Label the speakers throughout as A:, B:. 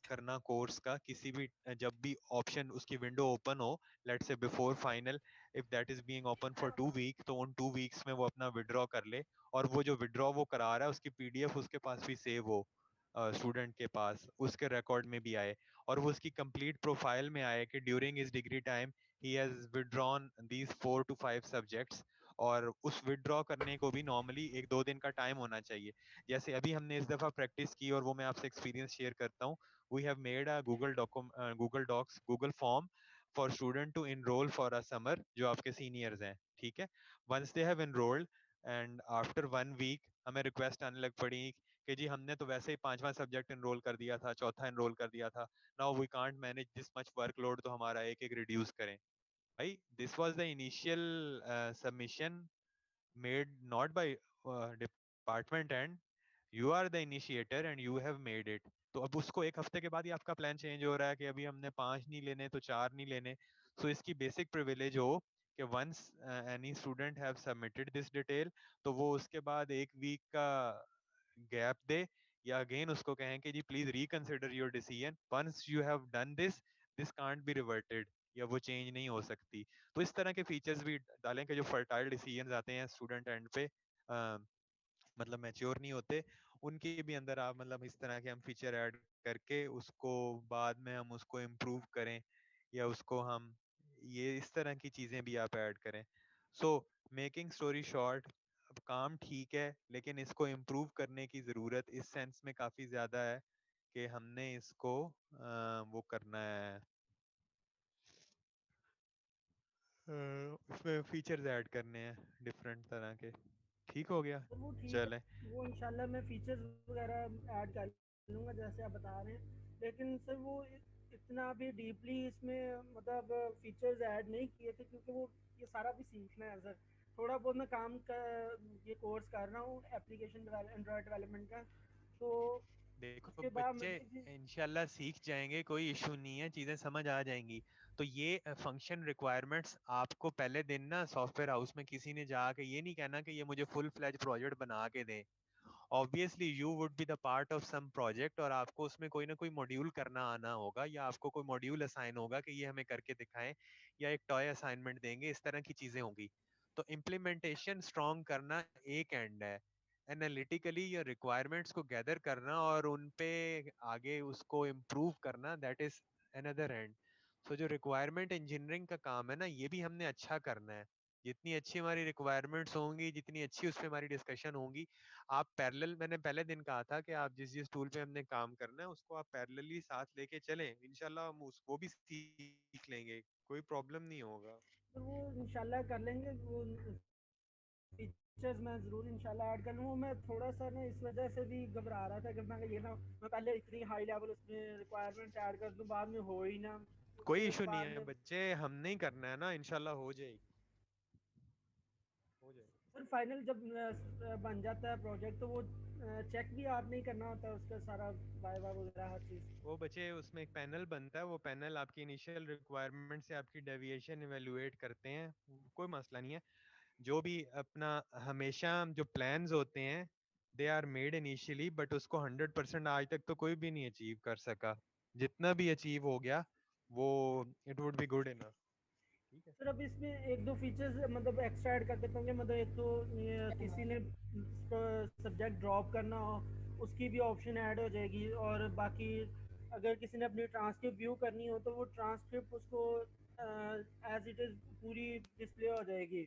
A: करना कोर्स का किसी भी जब भी ऑप्शन उसकी विंडो ओपन हो, let say before final, if that is being open for 2 week, तो उन 2 वीक्स में वो अपना विड्रॉ कर ले, और वो जो विड्रॉ वो करा रहा है उसकी पीडीएफ उसके पास भी सेव हो, स्टूडेंट के पास उसके रिकॉर्ड में भी आए, और वो उसकी कंप्लीट प्रोफाइल में आए कि during his degree time he has withdrawn these 4 to 5 subjects. और उस विड्रॉ करने को भी नॉर्मली 1-2 दिन का टाइम होना चाहिए। जैसे अभी हमने इस दफा प्रैक्टिस की, और वो मैं आपसे एक्सपीरियंस शेयर करता हूँ। We have made a Google docs, Google form for student to enroll for a summer, जो आपके सीनियर्स हैं, ठीक है। Once they have enrolled, and after 1 week हमें रिक्वेस्ट आने लग पड़ी कि जी हमने तो वैसे ही पांचवा सब्जेक्ट एनरोल कर दिया था, चौथा एनरोल कर दिया था, now we can't manage this much workload, तो हमारा एक एक रिड्यूस करें। भाई, this was the initial submission made not by department, and you are the initiator and you have made it। तो अब उसको एक हफ्ते के बाद ही आपका प्लान चेंज हो रहा है कि अभी हमने 5 नहीं लेने तो 4 नहीं लेने। सो इसकी बेसिक प्रिविलेज हो कि once any student have submitted this detail, तो वो उसके बाद 1 वीक का गैप दे, या अगेन उसको कहें कि जी please reconsider your decision, once you have done this, this can't be reverted, या वो चेंज नहीं हो सकती। तो इस तरह के फीचर्स भी डालें कि जो फर्टाइल डिसीजंस आते हैं स्टूडेंट एंड पे, मतलब मैच्योर नहीं होते, उनके भी अंदर आप मतलब इस तरह के हम फीचर ऐड करके उसको बाद में हम उसको इम्प्रूव करें, या उसको हम ये इस तरह की चीजें भी आप ऐड करें। सो मेकिंग स्टोरी शॉर्ट, अब काम ठीक है लेकिन इसको इम्प्रूव करने की जरूरत इस सेंस में काफी ज्यादा है कि हमने इसको वो करना है, उसमें फीचर्स ऐड करने हैं डिफरेंट तरह के। ठीक हो गया।
B: तो वो ठीक है,
A: चलें।
B: वो इंशाल्लाह मैं फीचर्स वगैरह ऐड कर लूँगा जैसे आप बता रहे हैं। लेकिन सर वो इतना भी डीपली इसमें मतलब फीचर्स ऐड नहीं किए थे, क्योंकि वो ये सारा भी सीखना है सर। थोड़ा बहुत मैं काम का ये कोर्स कर रहा हूँ एप्लीकेशन एंड्रॉयड डेवलपमेंट का, तो
A: देखो
B: उसके बाद
A: बच्चे,
B: मुझे भी।
A: इंशाल्लाह सीख जाएंगे, कोई इशू नहीं है, चीजें समझ आ जाएंगी। तो ये फंक्शन रिक्वायरमेंट्स आपको पहले दिन ना सॉफ्टवेयर हाउस में किसी ने जाके ये नहीं कहना कि ये मुझे फुल फ्लैज प्रोजेक्ट बना के दें। Obviously you would be the part of some project, और आपको उसमें कोई ना कोई मॉड्यूल करना आना होगा, या आपको कोई मॉड्यूल असाइन होगा कि ये हमें करके दिखाएं, या एक टॉय असाइनमेंट देंगे, इस तरह की चीजें होंगी। तो इम्प्लीमेंटेशन स्ट्रॉन्ग करना एक एंड है, एनालिटिकली या रिक्वायरमेंट्स को गैदर करना और उन पे आगे उसको इम्प्रूव करना, दैट इज अनदर एंड। सो जो रिक्वायरमेंट इंजीनियरिंग का काम है ना, ये भी हमने अच्छा करना है। जितनी अच्छी हमारी रिक्वायरमेंट्स होंगी, जितनी अच्छी उसमें हमारी डिस्कशन होंगी, आप पैरेलल, मैंने पहले दिन कहा था कि आप जिस जिस टूल पे हमने काम करना है उसको आप पैरेलली साथ लेके चलें, इंशाल्लाह हम वो भी सीख लेंगे, कोई प्रॉब्लम नहीं होगा।
B: तो वो इंशाल्लाह कर लेंगे, वो फीचर्स मैं ज़रूर इंशाल्लाह ऐड कर लूँगा। मैं थोड़ा सा ना इस वजह से भी घबरा रहा था कि मैं ये ना मैं पहले इतनी हाई लेवल उसमें रिक्वायरमेंट ऐड कर दूँ, बाद में हो ही ना,
A: कोई
B: फिर
A: इशू नहीं
B: बाद
A: है
B: में।
A: बच्चे, हम नहीं करना है ना, इंशाल्लाह हो जाएगी, हो जाएगी।
B: फिर फाइनल जब बन जाता है प्रोजेक्ट, तो वो चेक भी आप नहीं करना होता उसका सारा वाइवा वगैरह हर चीज़।
A: वो बच्चे उसमें एक पैनल बनता है, वो पैनल आपकी इनिशियल रिक्वायरमेंट से आपकी डेविएशन इवेलुएट करते हैं, कोई मसला नहीं है। जो भी अपना हमेशा जो प्लान्स होते हैं they are made initially, but उसको 100% आज तक तो कोई भी नहीं अचीव कर सका। जितना भी अचीव हो गया वो it would be good enough. ठीक है।
B: सर अब इसमें एक दो फीचर्स मतलब एक्स्ट्रा ऐड कर देते होंगे, मतलब एक तो ये किसी ने सब्जेक्ट ड्रॉप करना हो उसकी भी ऑप्शन ऐड हो जाएगी, और बाकी अगर किसी ने अपनी ट्रांसक्रिप्ट व्यू करनी हो तो वो ट्रांसक्रिप्ट उसको एज इट इज़ पूरी डिस्प्ले हो जाएगी।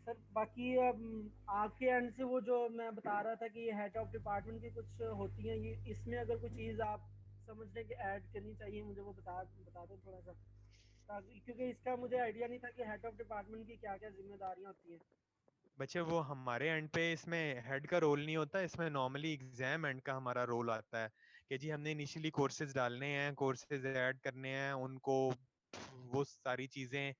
B: सर बाकी आपके एंड से वो जो मैं बता रहा था कि हेड ऑफ डिपार्टमेंट की कुछ होती हैं, ये इसमें अगर कोई चीज़ आप समझ लें कि ऐड करनी चाहिए मुझे, वो बता बता दें थोड़ा सा, ताकि क्योंकि इसका मुझे आइडिया नहीं था कि हेड ऑफ डिपार्टमेंट की क्या क्या जिम्मेदारियां होती हैं।
A: बच्चे वो हमारे एंड पे इसमें हेड का रोल नहीं होता, इसमें नॉर्मली एग्जाम एंड का हमारा रोल आता है कि जी हमने इनिशियली कोर्सेज डालने हैं, कोर्सेज ऐड करने हैं उनको, वो सारी चीजें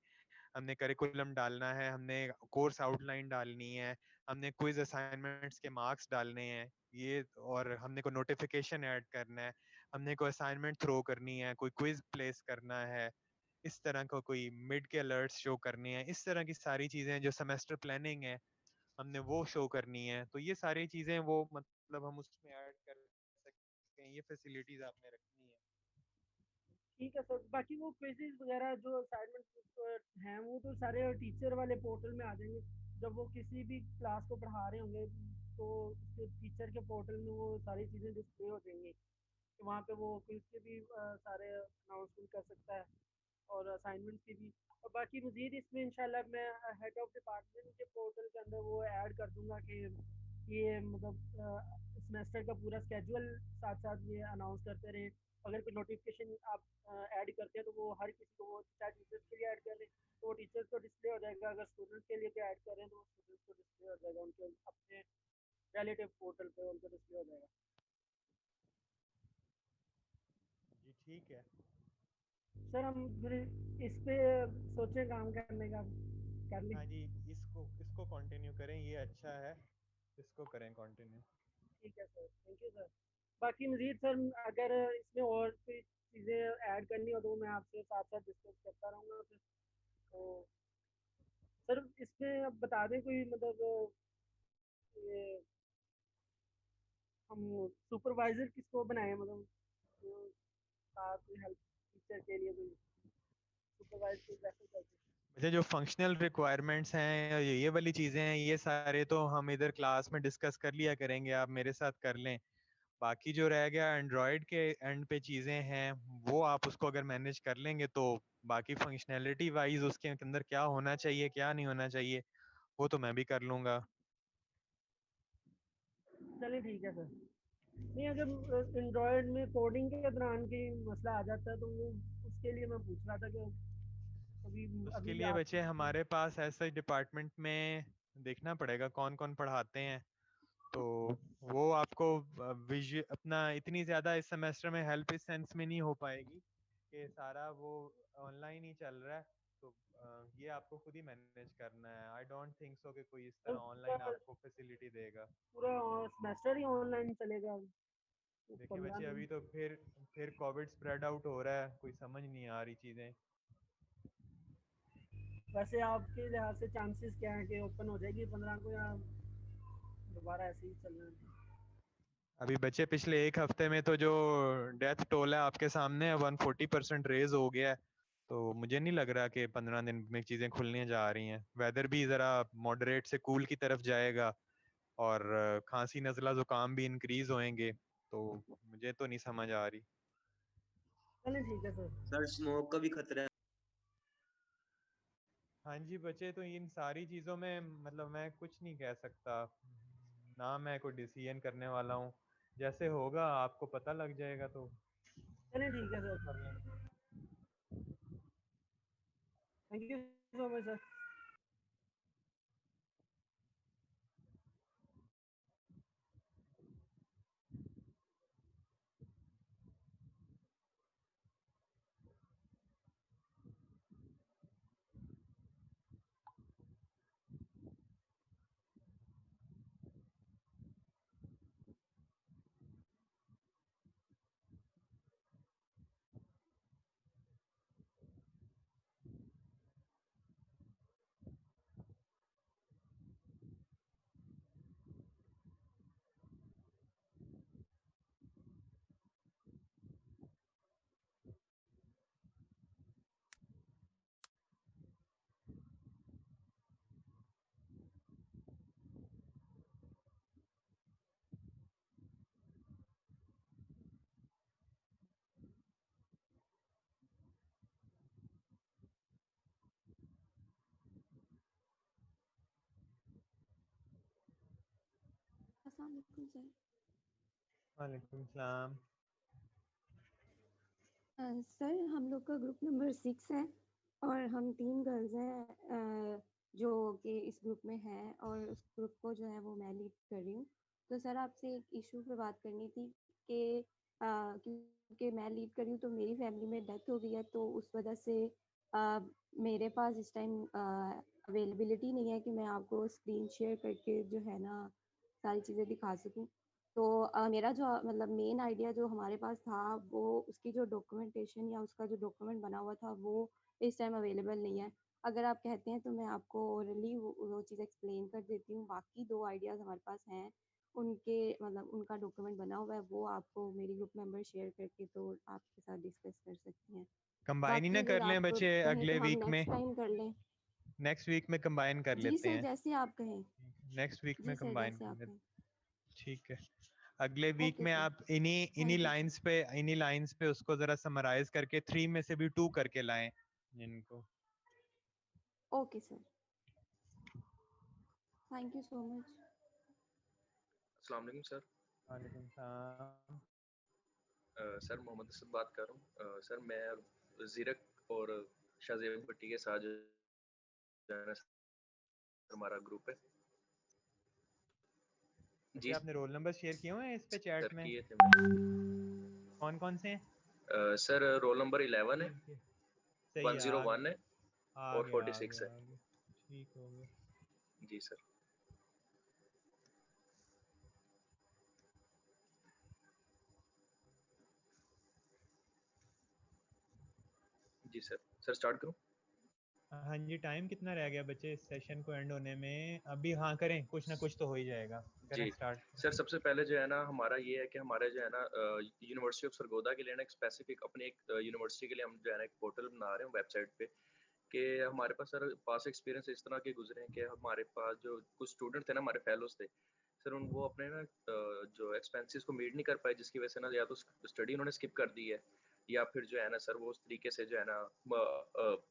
A: हमने करिकुलम डालना है, हमने कोर्स आउटलाइन डालनी है, हमने क्विज असाइनमेंट्स के मार्क्स डालने हैं, ये, और हमने को नोटिफिकेशन ऐड करना है, हमने को असाइनमेंट थ्रो करनी है, कोई क्विज प्लेस करना है, इस तरह का कोई मिड के अलर्ट्स शो करने हैं, इस तरह की सारी चीजें जो सेमेस्टर प्लानिंग है हमने वो शो करनी है। तो ये सारी चीजें वो मतलब हम उसमें ऐड कर सकते ये फैसिलिटीज आपने रखनी है।
B: ठीक है सर, बाकी वो क्विज़ेज़ वगैरह जो असाइनमेंट हैं वो तो सारे टीचर वाले पोर्टल में आ जाएंगे। जब वो किसी भी क्लास को पढ़ा रहे होंगे तो उसके टीचर के पोर्टल में वो सारी चीज़ें डिस्प्ले हो जाएंगी, तो वहाँ पे वो क्विज़ के भी सारे अनाउंसमेंट कर सकता है और असाइनमेंट्स की भी। और बाकी मज़ीद इसमें इंशाल्लाह मैं हेड ऑफ डिपार्टमेंट के पोर्टल के अंदर वो ऐड कर दूंगा कि ये मतलब सेमेस्टर का पूरा स्केजुअल साथ साथ ये अनाउंस करते रहें। अगर कोई नोटिफिकेशन आप ऐड करते हैं तो वो हर किसी को, वो चाहे टीचर्स के लिए ऐड कर रहे हैं तो वो टीचर्स को डिस्प्ले हो जाएगा, अगर स्टूडेंट्स के लिए क्या ऐड कर रहे हैं तो वो स्टूडेंट्स को डिस्प्ले हो जाएगा, उनके अपने रिलेटिव पोर्टल पे उनको डिस्प्ले हो जाएगा।
A: जी ठीक है।
B: सर हम फिर इस पे सोचे काम करने का, कर लें।
A: हाँ जी, इसको इसको कंटिन्यू करें, ये अच्छा है, इसको करें कंटिन्यू।
B: ठीक है सर, थैंक यू सर। बाकी मजीद सर अगर इसमें और कोई चीज़ें ऐड करनी हो तो मैं आपसे साथ साथ डिस्कस करता रहूँगा फिर। तो सर इसमें अब बता दें कोई मतलब ये हम सुपरवाइजर किसको बनाए, मतलब जो साथ हेल्प टीचर के लिए कोई सुपरवाइजर को रेफर करते
A: अच्छा, जो फंक्शनल रिक्वायरमेंट्स हैं या ये वाली चीज़ें हैं, ये सारे तो हम इधर क्लास में डिस्कस कर लिया करेंगे, आप मेरे साथ कर लें। बाकी जो रह गया एंड्रॉयड के एंड पे चीज़ें हैं, वो आप उसको अगर मैनेज कर लेंगे तो बाकी फंक्शनैलिटी वाइज उसके अंदर क्या होना चाहिए क्या नहीं होना चाहिए वो तो मैं भी कर लूंगा।
B: हैं। चलिए ठीक है सर। नहीं, अगर एंड्रॉयड में कोडिंग के दौरान कोई मसला आ जाता है तो वो उसके लिए मैं पूछ रहा था कि अभी
A: उसके
B: अभी भी
A: लिए बच्चे
B: आपकी।
A: हमारे पास ऐसे डिपार्टमेंट में देखना पड़ेगा कौन कौन पढ़ाते हैं, तो वो आपको विजु अपना इतनी ज़्यादा इस सेमेस्टर में हेल्प इस सेंस में नहीं हो पाएगी कि सारा वो ऑनलाइन ही चल रहा है, तो ये आपको खुद ही मैनेज करना है। आई डोंट थिंक सो कि कोई इस तरह ऑनलाइन
B: पूरा
A: आपको फैसिलिटी देगा।
B: पूरा सेमेस्टर ही ऑनलाइन चलेगा,
A: देखिए
B: 15
A: बच्चे,
B: दिन।
A: अभी तो फिर कोविड स्प्रेड आउट हो रहा है, कोई समझ नहीं आ रही चीज़ें।
B: वैसे आपके लिहाज से चांसेस क्या है कि ओपन हो जाएगी 15 को, या दोबारा ऐसे ही चलना है?
A: अभी बच्चे पिछले एक हफ्ते में तो जो डेथ टोल है आपके सामने है, 140% रेज हो गया है। तो मुझे नहीं लग रहा कि 15 दिन में चीजें खुलने जा रही हैं। वेदर भी जरा मॉडरेट से कूल की तरफ जाएगा और खांसी नजला जुकाम भी इंक्रीज होएंगे, तो मुझे तो नहीं समझ आ रही।
B: चलिए ठीक है सर।
C: सर स्मोक का भी खतरा है।
A: हाँ जी बच्चे, तो इन सारी चीजों में मतलब मैं कुछ नहीं कह सकता, ना मैं कोई डिसीजन करने वाला हूँ। जैसे होगा आपको पता लग जाएगा, तो
B: चलिए ठीक है
A: उसको
B: सर।
A: कर लेंगे।
B: Thank you so much sir.
D: अस्सलाम वालेकुम सर।
A: वालेकुम सलाम।
D: सर हम लोग का ग्रुप नंबर 6 है और हम 3 गर्ल्स हैं जो कि इस ग्रुप में हैं और उस ग्रुप को जो है वो मैं लीड कर रही हूँ। तो सर आपसे एक इशू पे बात करनी थी कि क्योंकि मैं लीड कर रही हूँ तो मेरी फैमिली में डेथ हो गई है, तो उस वजह से मेरे पास इस टाइम अवेलेबिलिटी नहीं है कि मैं आपको स्क्रीन शेयर करके जो है ना सारी चीज़ें दिखा सकूँ। तो मेरा जो मतलब मेन आइडिया जो हमारे पास था वो उसकी जो डॉक्यूमेंटेशन या उसका जो डॉक्यूमेंट बना हुआ था वो इस टाइम अवेलेबल नहीं है। अगर आप कहते हैं तो मैं आपको ओरली वो चीज़ एक्सप्लेन कर देती हूँ। बाकी 2 आइडियाज़ हमारे पास हैं उनके मतलब उनका डॉक्यूमेंट बना हुआ है, वो आपको मेरी ग्रुप मेंबर शेयर करके तो आपके साथ डिस्कस कर सकती हैं।
A: कंबाइन ही ना
D: बाकी
A: कर
D: अगर
A: लें
D: आप
A: बच्चे
D: कहें
A: अगले
D: तो हम
A: वीक में?
D: नेक्स्ट टाइम कर लें।
A: नेक्स्ट वीक में कंबाइन कर
D: जी
A: लेते
D: सर,
A: हैं।
D: जैसे आप कहें।
A: नेक्स्ट वीक
D: जी
A: में
D: सर,
A: कंबाइन
D: जैसे
A: कर
D: आप कहें।
A: लेते। ठीक है, अगले वीक
D: ओके
A: में
D: सर,
A: आप इन्हीं इन्हीं
D: थैंक यू सर।
A: लाइंस पे उसको जरा समराइज करके 3 में से भी 2 करके लाएं जिनको।
D: Okay sir, thank you so much.
E: अस्सलाम वालेकुम सर।
A: वालेकुम सलाम।
E: सर मोहम्मद असद बात कर रहा हूँ। सर मैं ज़ीरक और शाहज़ेब भट्टी के साथ जो है ना हमारा ग्रुप है
A: बच्चे
E: जी
A: आपने रोल नंबर शेयर किए हुए हैं इस पे चैट
E: सर,
A: में?
E: किए थे मैंने।
A: कौन कौन से हैं?
E: सर रोल नंबर 11 है,
A: ठीक है, सही है,
E: 101 है
A: आ
E: और
A: गया
E: 46 है।
A: आ गया, ठीक हो गया।
E: जी सर। जी सर, सर स्टार्ट करूँ?
A: हाँ जी, टाइम कितना रह गया बच्चे इस सेशन को एंड होने में? अभी हाँ करें, कुछ ना कुछ तो हो ही जाएगा। करें
E: जी
A: स्टार्ट।
E: सर, सबसे पहले जो है ना हमारा ये है कि हमारे जो है ना यूनिवर्सिटी ऑफ सरगोदा के लिए ना एक स्पेसिफिक अपने एक यूनिवर्सिटी के लिए हम जो है ना एक पोर्टल बना रहे हैं वेबसाइट पे कि हमारे पास सर पास एक्सपीरियंस इस तरह के गुजरे हैं कि हमारे पास जो कुछ स्टूडेंट थे ना हमारे फेलोज थे सर, उन वो अपने ना जो एक्सपेंसेस को मीट नहीं कर पाए, जिसकी वजह से ना या तो स्टडी उन्होंने स्किप कर दी है या फिर जो है ना सर वो उस तरीके से जो है ना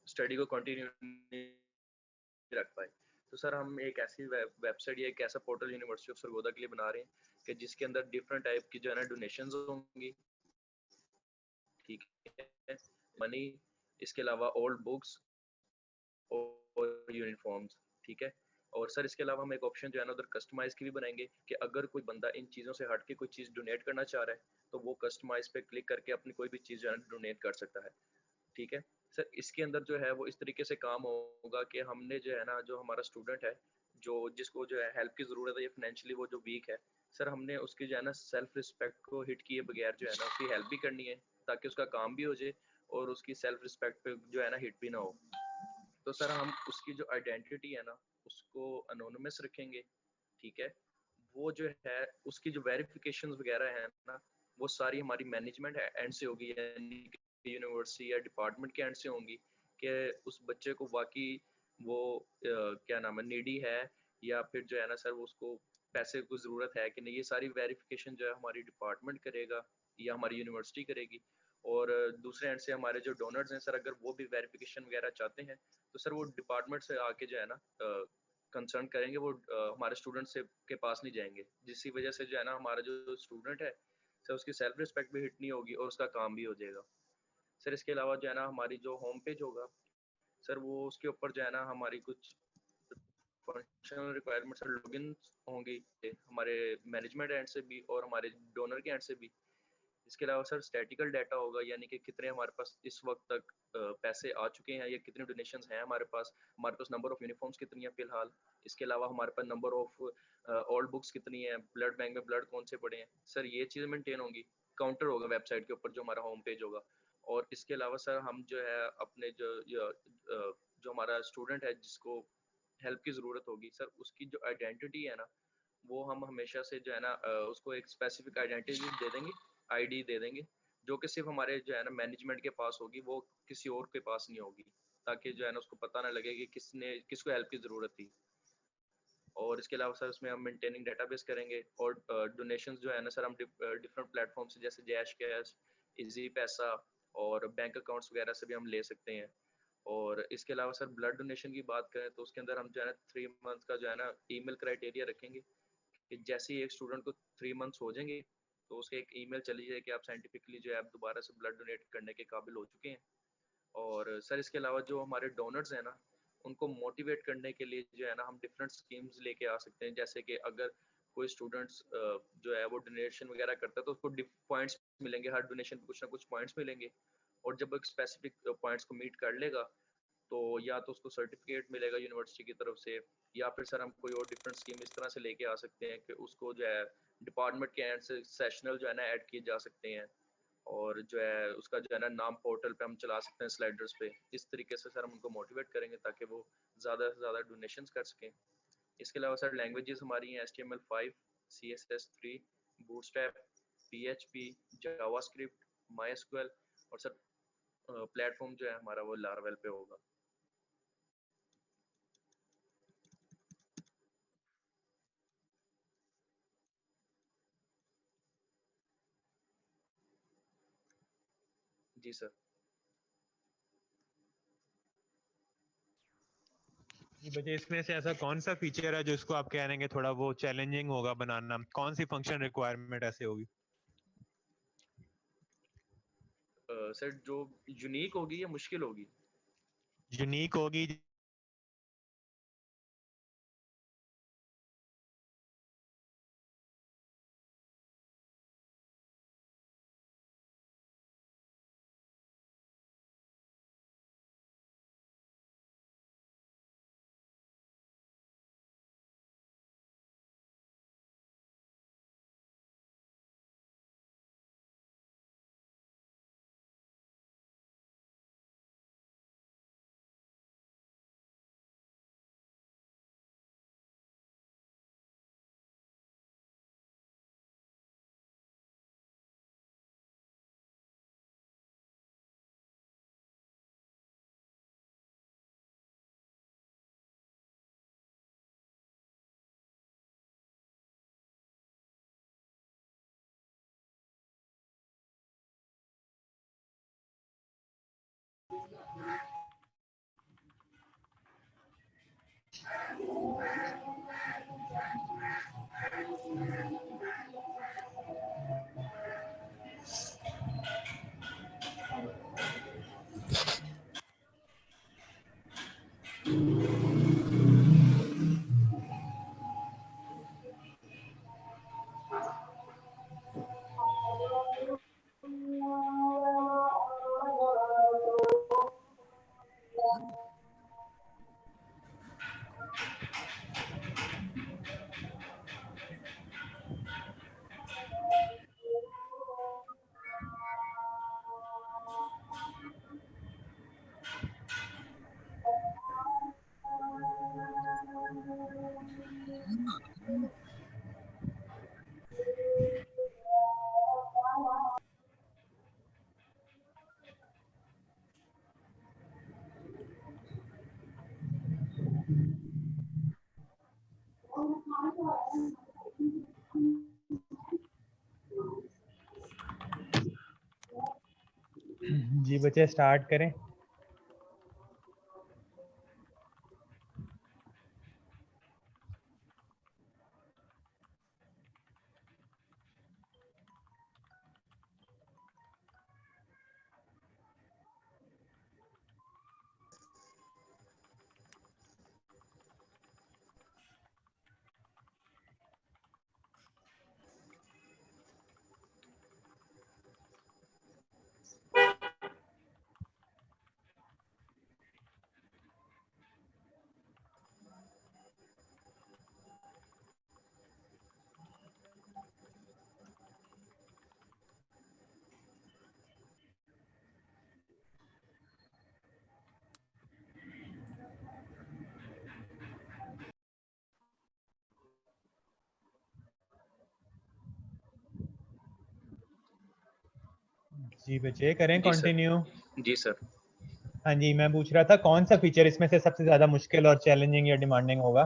E: स्टडी को कंटिन्यू नहीं रख पाए। तो सर हम एक ऐसी वेबसाइट या एक ऐसा पोर्टल यूनिवर्सिटी ऑफ सरगोदा के लिए बना रहे हैं कि जिसके अंदर डिफरेंट टाइप की जो है ना डोनेशंस होंगी, ठीक है, मनी, इसके अलावा ओल्ड बुक्स और यूनिफॉर्म्स, ठीक है। और सर इसके अलावा हम एक ऑप्शन जो है ना उधर कस्टमाइज की भी बनाएंगे कि अगर कोई बंदा इन चीज़ों से हट के कोई चीज़ डोनेट करना चाह रहा है तो वो कस्टमाइज पे क्लिक करके अपनी कोई भी चीज़ जो है ना डोनेट कर सकता है, ठीक है। सर इसके अंदर जो है वो इस तरीके से काम होगा कि हमने जो है ना जो हमारा स्टूडेंट है जो जिसको जो है हेल्प की ज़रूरत है या फाइनेंशियली वो जो वीक है, सर हमने उसकी जो है ना सेल्फ रिस्पेक्ट को हिट किए बगैर जो है ना उसकी हेल्प भी करनी है ताकि उसका काम भी हो जाए और उसकी सेल्फ रिस्पेक्ट पे जो है ना हिट भी ना हो। तो सर हम उसकी जो आइडेंटिटी है ना उसको अनोनिमस रखेंगे, ठीक है। वो जो है उसकी जो वेरिफिकेशन वगैरह है ना वो सारी हमारी मैनेजमेंट एंड से होगी, यानी कि यूनिवर्सिटी या डिपार्टमेंट के एंड से होंगी कि उस बच्चे को वाकई वो क्या नाम है नीडी है या फिर जो है ना सर वो उसको पैसे की ज़रूरत है कि नहीं, ये सारी वेरिफिकेशन जो है हमारी डिपार्टमेंट करेगा या हमारी यूनिवर्सिटी करेगी। और दूसरे एंड से हमारे जो डोनर्स हैं सर अगर वो भी वेरिफिकेशन वगैरह चाहते हैं तो सर वो डिपार्टमेंट से आके जो है ना कंसर्न करेंगे, वो हमारे स्टूडेंट से के पास नहीं जाएंगे, जिसकी वजह से जो है ना हमारा जो स्टूडेंट है सर उसकी सेल्फ रिस्पेक्ट भी हिट नहीं होगी और उसका काम भी हो जाएगा। सर इसके अलावा जो है ना हमारी जो होम पेज होगा सर वो उसके ऊपर जो है ना हमारी कुछ फंक्शनल रिक्वायरमेंट्स और लॉगिन होंगी हमारे मैनेजमेंट एंड से भी और हमारे डोनर के एंड से भी। इसके अलावा सर स्टैटिकल डाटा होगा, यानी कि कितने हमारे पास इस वक्त तक पैसे आ चुके हैं या कितने डोनेशंस हैं हमारे पास नंबर ऑफ यूनिफॉर्म्स कितनी है फिलहाल। इसके अलावा हमारे पास नंबर ऑफ ओल्ड बुक्स कितनी है, ब्लड बैंक में ब्लड कौन से पड़े हैं, सर ये चीज़ें मेंटेन होंगी। काउंटर होगा वेबसाइट के ऊपर जो हमारा होम पेज होगा। और इसके अलावा सर हम जो है अपने जो हमारा स्टूडेंट है जिसको हेल्प की ज़रूरत होगी सर उसकी जो आइडेंटिटी है ना वो हम हमेशा से जो है ना उसको एक स्पेसिफिक आइडेंटिटी दे देंगे, आईडी दे देंगे, जो कि सिर्फ हमारे जो है ना मैनेजमेंट के पास होगी, वो किसी और के पास नहीं होगी, ताकि जो है ना उसको पता ना लगे कि किसको हेल्प की ज़रूरत थी। और इसके अलावा सर उसमें हम मेंटेनिंग डेटाबेस करेंगे और डोनेशंस जो है ना सर हम डिफरेंट प्लेटफॉर्म से जैसे जैश कैश, इजी पैसा और बैंक अकाउंट्स वगैरह से भी हम ले सकते हैं। और इसके अलावा सर ब्लड डोनेशन की बात करें तो उसके अंदर हम जो है ना 3 मंथ का जो है ना ईमेल क्राइटेरिया रखेंगे कि जैसे ही एक स्टूडेंट को 3 मंथ्स हो जाएंगे तो उसके एक ईमेल चली जाए कि आप साइंटिफिकली जो है आप दोबारा से ब्लड डोनेट करने के काबिल हो चुके हैं। और सर इसके अलावा जो हमारे डोनर्स हैं ना उनको मोटिवेट करने के लिए जो है ना हम डिफरेंट स्कीम्स लेके आ सकते हैं, जैसे कि अगर कोई स्टूडेंट्स जो है वो डोनेशन वगैरह करता है तो उसको पॉइंट्स मिलेंगे, हर डोनेशन पे कुछ ना कुछ पॉइंट्स मिलेंगे। और जब एक स्पेसिफिक पॉइंट्स को मीट कर लेगा तो या तो उसको सर्टिफिकेट मिलेगा यूनिवर्सिटी की तरफ से या फिर सर हम कोई और डिफरेंट स्कीम इस तरह से लेके आ सकते हैं कि उसको जो है डिपार्टमेंट के एंड से सेशनल जो है ना ऐड किए जा सकते हैं और जो है उसका जो है ना नाम पोर्टल पे हम चला सकते हैं स्लाइडर्स पे। इस तरीके से सर हम उनको मोटिवेट करेंगे ताकि वो ज़्यादा से ज़्यादा डोनेशंस कर सकें। इसके अलावा सर लैंग्वेजेस हमारी हैं HTML5, CSS3, Bootstrap, PHP, JavaScript, MySQL और सर प्लेटफॉर्म जो है हमारा वो Laravel पे होगा। जी सर।
A: जी बच्चे, इसमें से ऐसा कौन सा फीचर है जो इसको आप कह रहे हैं कि थोड़ा वो चैलेंजिंग होगा बनाना? कौन सी फंक्शन रिक्वायरमेंट ऐसे होगी?
E: सर जो यूनिक होगी या मुश्किल होगी?
A: यूनिक होगी। जी बच्चे, स्टार्ट करें। जी बच्चे, करें
E: जी सर।
A: कंटिन्यू।
E: जी सर।
A: हाँ जी, मैं पूछ रहा था कौन सा फीचर इसमें से सबसे ज्यादा मुश्किल और चैलेंजिंग या डिमांडिंग होगा?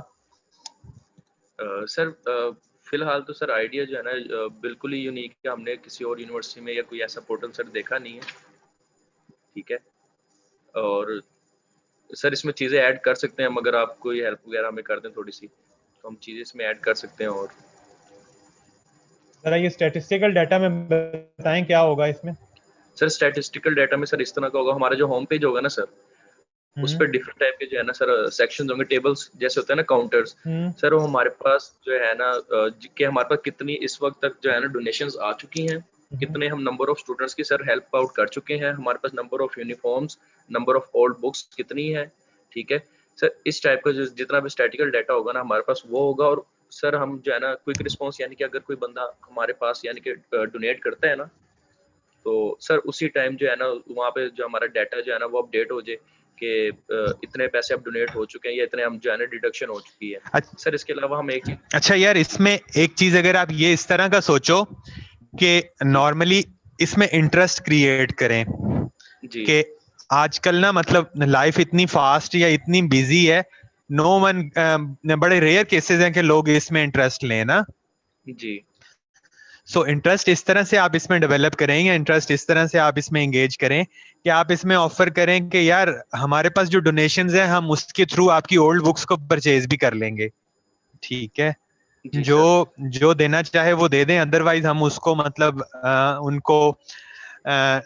E: सर फिलहाल तो सर आइडिया जो है ना बिल्कुल ही यूनिक है, हमने किसी और यूनिवर्सिटी में या कोई ऐसा पोर्टल सर देखा नहीं है। ठीक है, और सर इसमें चीज़ें ऐड कर सकते हैं हम, अगर आप कोई हेल्प वगैरह हमें कर दें थोड़ी सी, तो हम चीज़ें इसमें ऐड कर सकते हैं। और
A: जरा ये स्टैटिस्टिकल डाटा में बताएं क्या होगा इसमें?
E: सर स्टैटिस्टिकल डाटा में सर इस तरह का होगा, हमारा जो होम पेज होगा ना सर, उस पर डिफरेंट टाइप के जो है ना सर सेक्शंस होंगे, टेबल्स जैसे होते हैं ना, काउंटर्स। सर वो हमारे पास जो है ना कि हमारे पास कितनी इस वक्त तक जो है ना डोनेशंस आ चुकी हैं, कितने हम नंबर ऑफ स्टूडेंट्स की सर हेल्प आउट कर चुके हैं, हमारे पास number of uniforms, number of old books कितनी है। ठीक है सर, इस टाइप का जितना भी स्टैटिकल डाटा होगा ना हमारे पास वो होगा। और सर हम जो है ना क्विक रिस्पॉन्स, यानी कि अगर कोई बंदा हमारे पास यानी कि डोनेट करता है ना, तो सर उसी टाइम जो है ना वहाँ पे जो हमारा डाटा जो है ना वो अपडेट हो जाए, कि इतने पैसे अब डोनेट हो चुके हैं या इतने हम जो है ना डिडक्शन हो चुकी है। सर इसके अलावा हम एक चीज,
A: अच्छा यार, इसमें एक चीज अगर आप ये इस तरह का सोचो कि नॉर्मली इसमें इंटरेस्ट क्रिएट करें
E: जी
A: कि आजकल ना मतलब लाइफ इतनी फास्ट या इतनी बिजी है, नो वन बड़े रेयर केसेस हैं कि लोग इसमें इंटरेस्ट लें ना।
E: जी
A: सो इंटरेस्ट इस तरह से आप इसमें डेवलप करें या इंटरेस्ट इस तरह से आप इसमें एंगेज करें कि आप इसमें ऑफर करें कि यार हमारे पास जो डोनेशंस है हम उसके थ्रू आपकी ओल्ड बुक्स को परचेज भी कर लेंगे, ठीक है।
E: जी
A: जो
E: सर
A: जो देना चाहे वो दे दें, अदरवाइज हम उसको मतलब उनको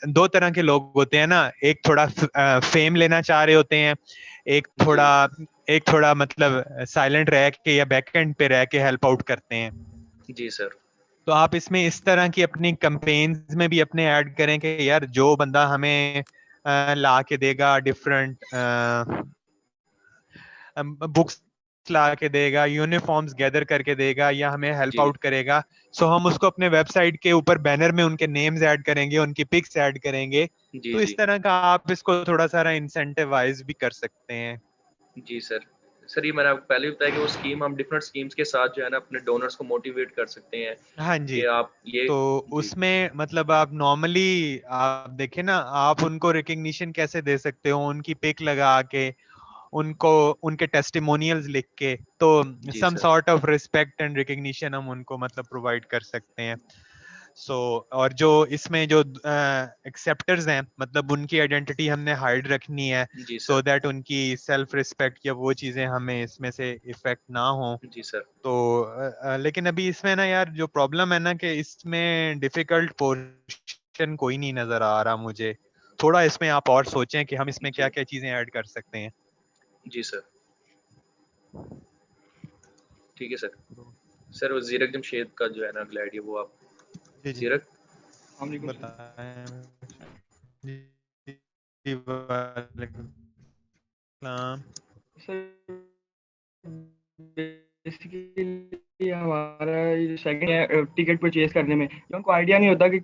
A: दो तरह के लोग होते हैं ना, एक थोड़ा फेम लेना चाह रहे होते हैं, एक थोड़ा मतलब साइलेंट रह के या बैक एंड पे रह के हेल्प आउट करते हैं।
E: जी सर
A: तो आप इसमें इस तरह की अपनी कैंपेन्स में भी अपने ऐड करें कि यार जो बंदा हमें ला के देगा डिफरेंट बुक्स ला के देगा, यूनिफॉर्म्स गैदर करके देगा या हमें हेल्प
E: जी
A: आउट करेगा, सो हम उसको अपने वेबसाइट के ऊपर बैनर में उनके नेम्स ऐड करेंगे, उनकी पिक्स ऐड करेंगे।
E: जी
A: तो इस
E: जी
A: तरह का आप इसको थोड़ा सारा इंसेंटिवाइज भी कर सकते हैं।
E: जी सर। सर ये मैंने आपको पहले भी बताया कि वो स्कीम हम डिफरेंट स्कीम्स के साथ जो है ना अपने डोनर्स को मोटिवेट कर सकते हैं
A: हाँ जी।
E: कि आप ये
A: तो
E: जी
A: उसमें मतलब आप नॉर्मली आप देखें ना, आप उनको रिकग्निशन कैसे दे सकते हो, उनकी पिक लगा के, उनको उनके टेस्टिमोनियल्स लिख के, तो
E: जी
A: some
E: sir
A: sort of respect and recognition हम उनको मतलब प्रोवाइड कर सकते हैं। सो और जो इसमें जो एक्सेप्टर्स हैं मतलब उनकी आइडेंटिटी हमने हाइड रखनी है
E: जी
A: सो
E: सर
A: दैट उनकी सेल्फ रिस्पेक्ट या वो चीजें हमें इसमें से इफेक्ट ना हो।
E: जी सर
A: तो लेकिन अभी इसमें ना यार जो प्रॉब्लम है ना कि इसमें डिफिकल्ट पोर्शन कोई नहीं नजर आ रहा मुझे। थोड़ा इसमें आप और सोचें कि हम इसमें क्या
E: जी
A: क्या चीजें ऐड कर सकते हैं।
E: जी सर ठीक है सर। सर वो जीरक जमशेद का जो है ना अगला आइडिया वो आप
A: जी जी
E: जीरक
A: बताएं। जी जी, वालेकुम सलाम।
F: सर बेसिकली हमारा सेकंड है टिकट परचेज करने में, जो उनको आइडिया नहीं होता कि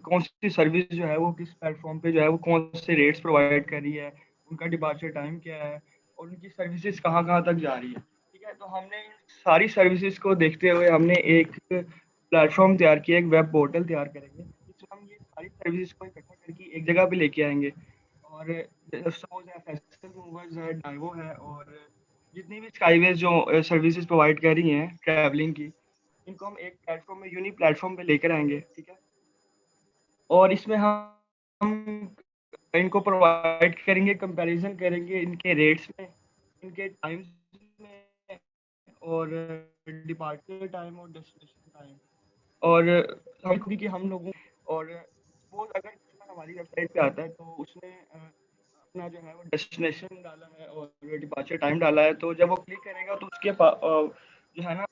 F: कौन सी सर्विस जो है वो किस प्लेटफॉर्म पे जो है वो कौन से रेट्स प्रोवाइड कर रही है, उनका डिपार्चर टाइम क्या है और उनकी सर्विसेज कहाँ कहाँ तक जा रही है। ठीक है, तो हमने इन सारी सर्विसेज को देखते हुए हमने एक प्लेटफॉर्म तैयार किया, एक वेब पोर्टल तैयार करेंगे जिसमें हम ये सारी सर्विसेज को इकट्ठा करके एक जगह पे लेके आएंगे। और सपोज है फेस्टिवल मूवर्स है, डाइवो है और जितनी भी स्काईवेज जो सर्विसेज प्रोवाइड कर रही हैं ट्रैवलिंग की, इनको हम एक प्लेटफॉर्म में यूनिक प्लेटफॉर्म पे लेकर आएंगे। ठीक है, और इसमें हम इनको प्रोवाइड करेंगे, कंपैरिजन करेंगे इनके रेट्स में, इनके टाइम्स में और डिपार्चर टाइम और डेस्टिनेशन टाइम। और हम क्योंकि हम लोगों और वो अगर कस्टमर हमारी वेबसाइट पे आता है तो उसने अपना जो है वो डेस्टिनेशन डाला है और डिपार्चर टाइम डाला है, तो जब वो क्लिक करेगा तो उसके जो है ना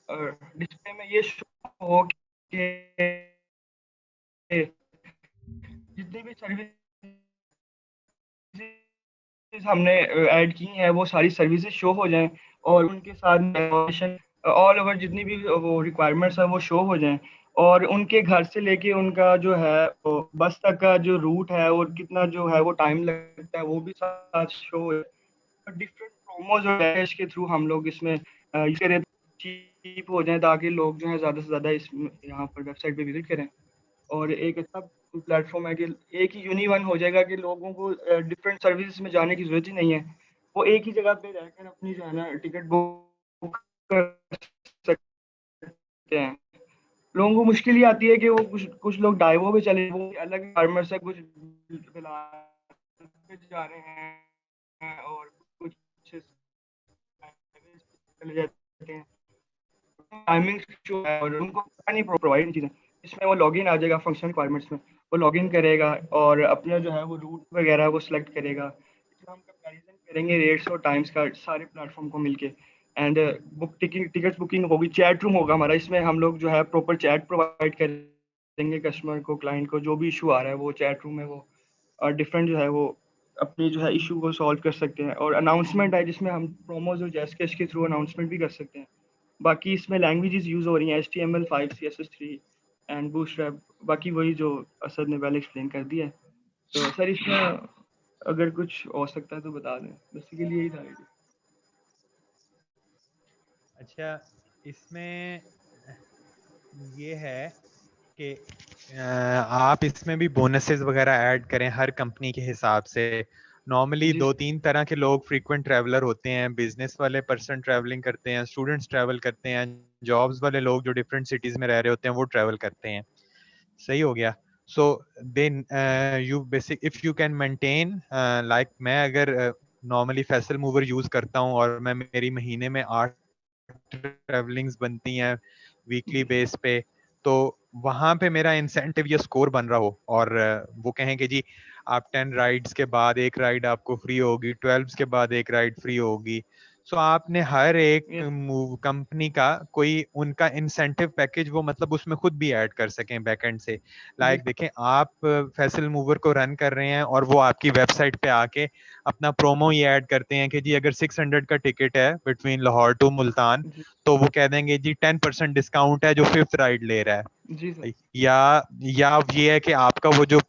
F: डिस्प्ले में ये शो हो कि जितनी भी सर्विस हमने ऐड की हैं वो सारी सर्विसेज शो हो जाएं और उनके साथ ऑल ओवर जितनी भी वो रिक्वायरमेंट्स है वो शो हो जाएं और उनके घर से लेके उनका जो है वो बस तक का जो रूट है और कितना जो है वो टाइम लगता है वो भी साथ शो हो जाए। डिफरेंट प्रोमोज और डैश के थ्रू हम लोग इसमें इसके चीप हो जाए ताकि लोग जो है ज़्यादा से ज़्यादा इस यहाँ पर वेबसाइट पे विजिट करें। और एक ऐसा प्लेटफॉर्म है कि एक ही यूनिवन हो जाएगा कि लोगों को डिफरेंट सर्विसेज में जाने की जरूरत ही नहीं है, वो एक ही जगह पे रहकर अपनी जो है ना टिकट बुक कर सकते हैं। लोगों को मुश्किल ये आती है कि वो कुछ कुछ लोग डाइवो पे चले, वो अलग फार्मर से कुछ जा रहे हैं और कुछ चले जाते हैं, टाइमिंग जो है और उनको पता नहीं प्रोवाइड चीज़ें। इसमें वो लॉगिन आ जाएगा फंक्शन रिक्वायरमेंट्स में, वो लॉगिन करेगा और अपना जो है वो रूट वगैरह वो सिलेक्ट करेगा। इसमें हम कंपैरिजन करेंगे रेट्स और टाइम्स का सारे प्लेटफॉर्म को मिलके एंड बुक टिकट्स बुकिंग होगी, चैट रूम होगा हमारा, इसमें हम लोग जो है प्रॉपर चैट प्रोवाइड करेंगे कस्टमर को, क्लाइंट को, जो भी इशू आ रहा है वो चैट रूम में वो डिफरेंट जो है वो अपनी जो है इशू को सॉल्व कर सकते हैं। और अनाउंसमेंट है जिसमें हम प्रोमोज और जैसकेस के थ्रू अनाउंसमेंट भी कर सकते हैं। बाकी इसमें लैंग्वेजेस यूज़ हो रही हैं HTML5 CSS3 एंड बूटस्ट्रैप, बाकी वही जो असद ने पहले एक्सप्लेन कर दिया है। तो सर इसमें अगर कुछ हो सकता है तो बता दें, बेसिकली यही था आइडिया।
A: अच्छा, इसमें ये है कि आप इसमें भी बोनसेस वगैरह ऐड करें हर कंपनी के हिसाब से। नॉर्मली
F: जी
A: 2-3 तरह के लोग फ्रीक्वेंट ट्रैवलर होते हैं। बिजनेस वाले पर्सन ट्रैवलिंग करते हैं, स्टूडेंट्स ट्रैवल करते हैं, जॉब्स वाले लोग जो डिफरेंट सिटीज में रह रहे होते हैं वो ट्रैवल करते हैं। सही हो गया। So then you basic if you can maintain, like मैं अगर नॉर्मली फैसल मूवर यूज करता हूँ और मैं मेरी महीने में 8 ट्रैवलिंग्स बनती हैं वीकली बेस पे, तो वहां पे मेरा इंसेंटिव या स्कोर बन रहा हो और वो कहें कि जी आप 10 राइड्स के बाद एक राइड आपको फ्री होगी, 12 के बाद एक राइड फ्री होगी। सो आपने हर एक
F: यस
A: कंपनी का कोई उनका इंसेंटिव पैकेज वो मतलब उसमें खुद भी ऐड कर सकें बैकएंड से।
F: जी
A: लाइक देखें आप फैसल मूवर को रन कर रहे हैं और वो आपकी वेबसाइट पे आके अपना प्रोमो ये ऐड करते हैं कि जी अगर 600 का टिकट है बिटवीन लाहौर टू मुल्तान,
F: जी
A: तो वो कह देंगे जी 10% डिस्काउंट है जो 5th राइड ले रहा है।
F: जी सर
A: या ये है कि आपका वो जो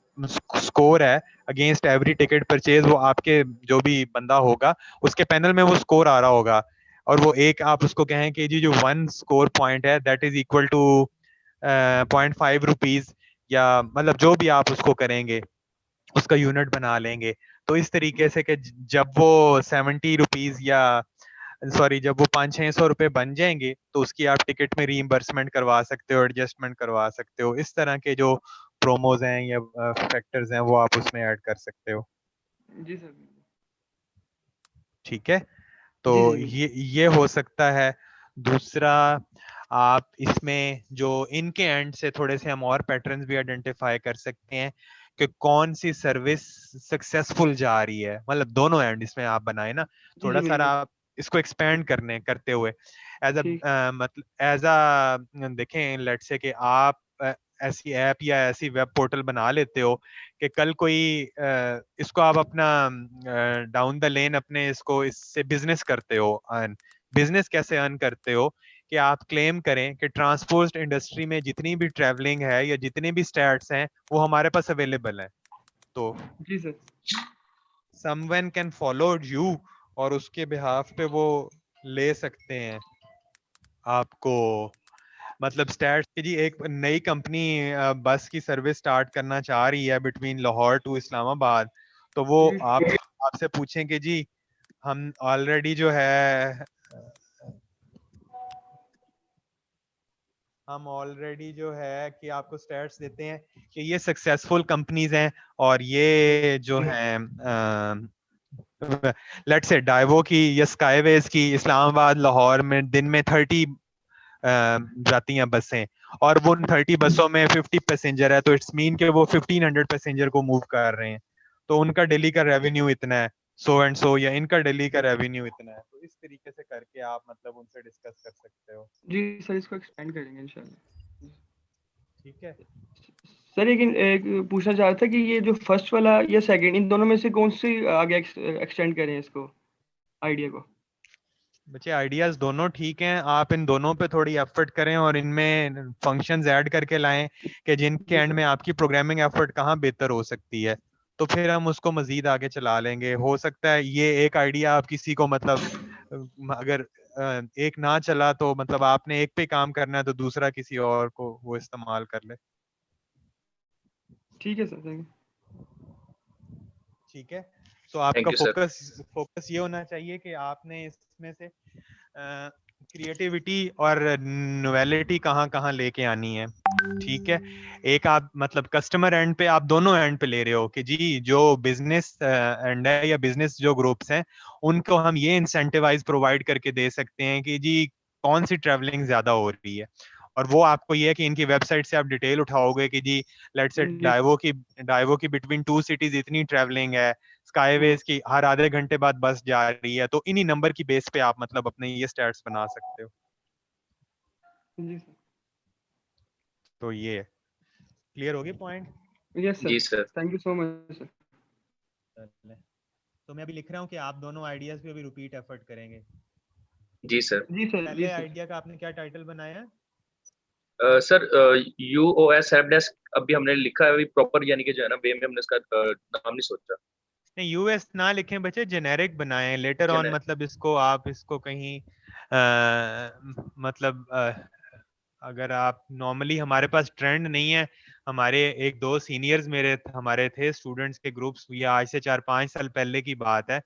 A: स्कोर है अगेंस्ट एवरी टिकट परचेज, वो आपके जो भी बंदा होगा उसके पैनल में वो स्कोर आ रहा होगा और वो एक आप उसको कहें कि जी जो 1 स्कोर पॉइंट है that is equal to 0.5 rupees, या मतलब जो भी आप उसको करेंगे उसका यूनिट बना लेंगे। तो इस तरीके से कि जब वो 70 रुपीज या सॉरी जब वो 500-600 रुपए बन जाएंगे तो उसकी आप टिकट में रीइंबर्समेंट करवा सकते हो, एडजस्टमेंट करवा सकते हो। इस तरह के जो प्रोमोज हैं या फैक्टर्स हैं वो आप उसमें ऐड कर सकते हो।
F: जी सर
A: ठीक है, तो
F: जी सर
A: ये हो सकता है। दूसरा, आप इसमें जो इनके एंड से थोड़े से हम और पैटर्न्स भी आइडेंटिफाई कर सकते हैं कि कौन सी सर्विस सक्सेसफुल जा रही है, मतलब दोनों एंड इसमें आप बनाए ना।
F: जी
A: थोड़ा
F: जी
A: सारा
F: बिल्कुल
A: आप इसको एक्सपेंड करते हुए एज
F: ठीक
A: मतलब एज अ देखें, लेट से कि आप ऐसी ऐप या ऐसी वेब पोर्टल बना लेते हो कि कल कोई इसको आप अपना डाउन द लेन अपने इसको इससे बिजनेस करते हो। अर्न बिजनेस कैसे अर्न करते हो कि आप क्लेम करें कि ट्रांसपोर्ट इंडस्ट्री में जितनी भी ट्रैवलिंग है या जितने भी स्टैट्स हैं वो हमारे पास अवेलेबल है। तो
F: जी sir
A: someone can follow you और उसके बिहाफ पे वो ले सकते हैं आपको। मतलब स्टैट्स की जी एक नई कंपनी बस की सर्विस स्टार्ट करना चाह रही है बिटवीन लाहौर टू इस्लामाबाद, तो वो
F: जी
A: आपसे पूछें कि जी हम ऑलरेडी जो है हम ऑलरेडी जो है कि आपको स्टैट्स देते हैं कि ये सक्सेसफुल कंपनीज हैं और ये जो हैं लेट से डाइवो की या स्काईवेज की इस्लामाबाद लाहौर में दिन में 30 जाती हैं बसें और वो 30 बसों में 50 पैसेंजर है, तो इट्स मीन के वो 1500 पैसेंजर को मूव कर रहे हैं, तो उनका डेली का रेवेन्यू इतना है सो एंड सो, या इनका डेली का रेवेन्यू इतना है। तो इस तरीके से करके आप मतलब उनसे डिस्कस कर सकते हो।
F: जी सर इसको एक्सपेंड करेंगे इंशाल्लाह।
A: ठीक है।
F: सर लेकिन एक पूछना चाह रहा था कि ये जो फर्स्ट वाला या सेकंड, इन दोनों में से कौन सी आगे एक्सटेंड करें इसको, आइडिया को?
A: बच्चे आइडियाज दोनों ठीक हैं, आप इन दोनों पे थोड़ी एफर्ट करें और इनमें फंक्शंस ऐड करके लाएं कि जिनके
F: जी
A: एंड
F: सर
A: में आपकी प्रोग्रामिंग एफर्ट कहाँ बेहतर हो सकती है, तो फिर हम उसको मजीद आगे चला लेंगे। हो सकता है ये एक आइडिया आप किसी को मतलब अगर एक ना चला तो मतलब आपने एक पे काम करना है तो दूसरा किसी और को वो इस्तेमाल कर ले।
F: ठीक है सर थैंक
A: ठीक है, तो आपका
E: thank you sir.
A: Focus focus ये होना चाहिए कि आपने इसमें से क्रिएटिविटी और नोवेलिटी कहाँ कहाँ लेके आनी है। ठीक है, एक आप मतलब कस्टमर एंड पे आप दोनों एंड पे ले रहे हो कि जी जो बिजनेस एंड है या बिजनेस जो ग्रुप्स हैं उनको हम ये इंसेंटिवाइज प्रोवाइड करके दे सकते हैं कि जी कौन सी ट्रैवलिंग ज्यादा हो रही है, और वो आपको ये है कि इनकी वेबसाइट से आप डिटेल उठाओगे कि जी लेट्स से
F: जी
A: डाइवो की बिटवीन 2 सिटीज इतनी ट्रैवलिंग है, स्काईवेज की हर आधे घंटे बाद बस जा रही है, तो इन्हीं नंबर की बेस पे आप मतलब अपने ये स्टैट्स बना सकते हो।
F: जी सर
A: तो ये क्लियर होगी पॉइंट?
F: यस सर
E: जी sir.
F: Thank you so much sir.
A: तो मैं अभी लिख रहा हूँ कि आप दोनों आइडियाज पे अभी रिपीट एफर्ट करेंगे।
E: जी सर।
F: जी सर जी
A: पहले
F: सर
A: आइडिया का आपने क्या टाइटल बनाया?
E: सर यूओएस हेल्प डेस्क अभी हमने लिखा है, अभी प्रॉपर यानी कि जो है ना वे में हमने इसका नाम नहीं सोचा।
A: नहीं यूएस ना लिखें बच्चे, जेनेरिक बनाएं लेटर ऑन, मतलब इसको आप इसको कहीं मतलब अगर आप नॉर्मली, हमारे पास ट्रेंड नहीं है, हमारे एक दो सीनियर्स मेरे हमारे थे स्टूडेंट्स के ग्रुप्स, ये आज से 4-5 साल पहले की बात है,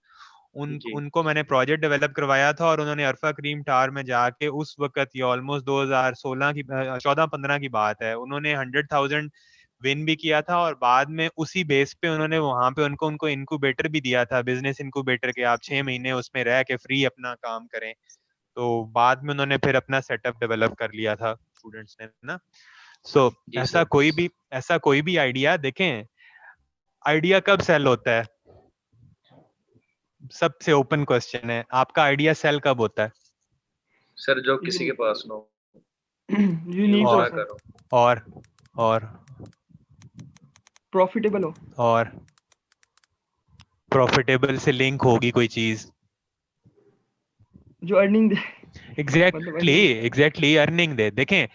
A: उनको मैंने प्रोजेक्ट डेवलप करवाया था, और उन्होंने अरफा क्रीम टावर में जाके उस वक्त, ये ऑलमोस्ट 2016 की 14-15 की बात है, उन्होंने 100,000 विन भी किया था, और बाद में उसी बेस पे उन्होंने वहां पे उनको इनक्यूबेटर भी दिया था, बिजनेस इनक्यूबेटर के, आप 6 महीने उसमें रह के फ्री अपना काम करें। तो बाद में उन्होंने फिर अपना सेटअप डेवलप कर लिया था स्टूडेंट्स ने ना। सो ऐसा कोई भी आइडिया देखें, आइडिया कब सेल होता है, सबसे ओपन क्वेश्चन है, आपका आइडिया सेल कब होता है?
E: सर जो किसी के पास ना हो,
F: यूनिक हो सर,
A: और
F: प्रॉफिटेबल हो,
A: और प्रॉफिटेबल से लिंक होगी कोई चीज
F: जो अर्निंग दे।
A: एग्जैक्टली अर्निंग दे। देखें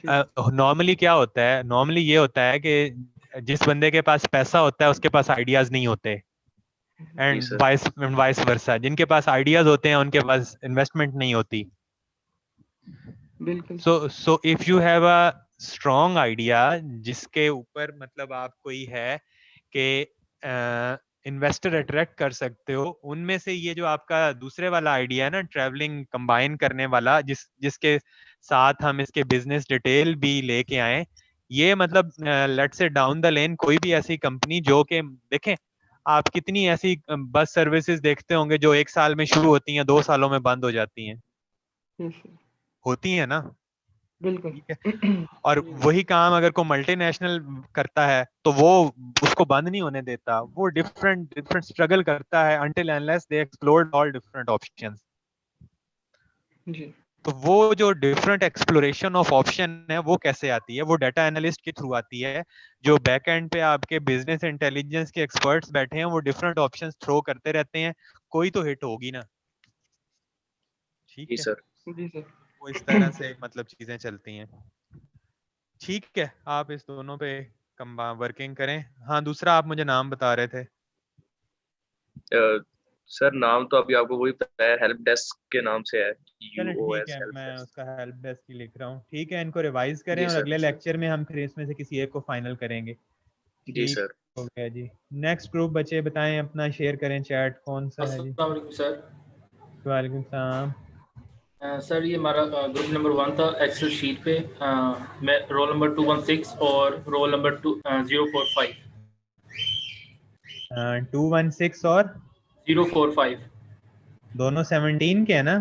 A: नॉर्मली क्या होता है, नॉर्मली ये होता है कि जिस बंदे के पास पैसा होता है उसके पास आइडियाज नहीं होते, एंड वाइस वर्सा, जिनके पास आइडियाज होते हैं उनके पास इन्वेस्टमेंट नहीं होती।
F: बिल्कुल।
A: So if you have a strong idea जिसके ऊपर मतलब आप कोई है कि इन्वेस्टर अट्रैक्ट कर सकते हो, उनमें से ये जो आपका दूसरे वाला आइडिया है ना, ट्रैवलिंग कंबाइन करने वाला, जिसके साथ हम इसके बिजनेस डिटेल भी लेके आए, ये मतलब let's say down the lane कोई भी ऐसी कंपनी जो कि देखें, आप कितनी ऐसी बस सर्विसेज देखते होंगे जो 1 साल में शुरू होती हैं, 2 सालों में बंद हो जाती हैं, होती हैं ना,
F: बिल्कुल।
A: ठीक है। और वही काम अगर कोई मल्टीनेशनल करता है तो वो उसको बंद नहीं होने देता, वो डिफरेंट स्ट्रगल करता है until unless they explored all different options।
F: जी।
A: तो वो जो डिफरेंट एक्सप्लोरेशन ऑफ ऑप्शन है वो कैसे आती है, वो डाटा एनालिस्ट के थ्रू आती है, जो बैक एंड पे आपके बिजनेस इंटेलिजेंस के एक्सपर्ट्स बैठे हैं, वो डिफरेंट ऑप्शंस थ्रो करते रहते हैं, कोई तो हिट होगी ना। ठीक है
E: सर,
F: जी सर,
A: वो इस तरह से मतलब चीजें चलती हैं। ठीक है, आप इस दोनों पे वर्किंग करें। हाँ दूसरा आप मुझे नाम बता रहे थे।
E: सर नाम तो अभी आपको वही पता है, हेल्प डेस्क के नाम से है,
A: चलो ठीक
E: UOS
A: है,
E: हेल्प
A: मैं
E: डेस्क।
A: उसका हेल्प डेस्क ही लिख रहा हूँ। ठीक है, इनको रिवाइज करें
E: जी
A: और
E: सर।
A: अगले लेक्चर में हम फिर इसमें से किसी एक को फाइनल करेंगे।
E: जी
A: ठीक
E: सर।
A: हो गया जी। नेक्स्ट ग्रुप बच्चे बताएं अपना, शेयर करें चैट, कौन सा है जी?
G: अस्सलाम वालेकुम सर।
A: वालेकुम सलाम।
G: सर ये हमारा ग्रुप नंबर 1 था एक्सेल शीट पे, मैं रोल नंबर 216 और रोल नंबर 045
A: 216 और
G: 045
A: दोनों 17 के है ना?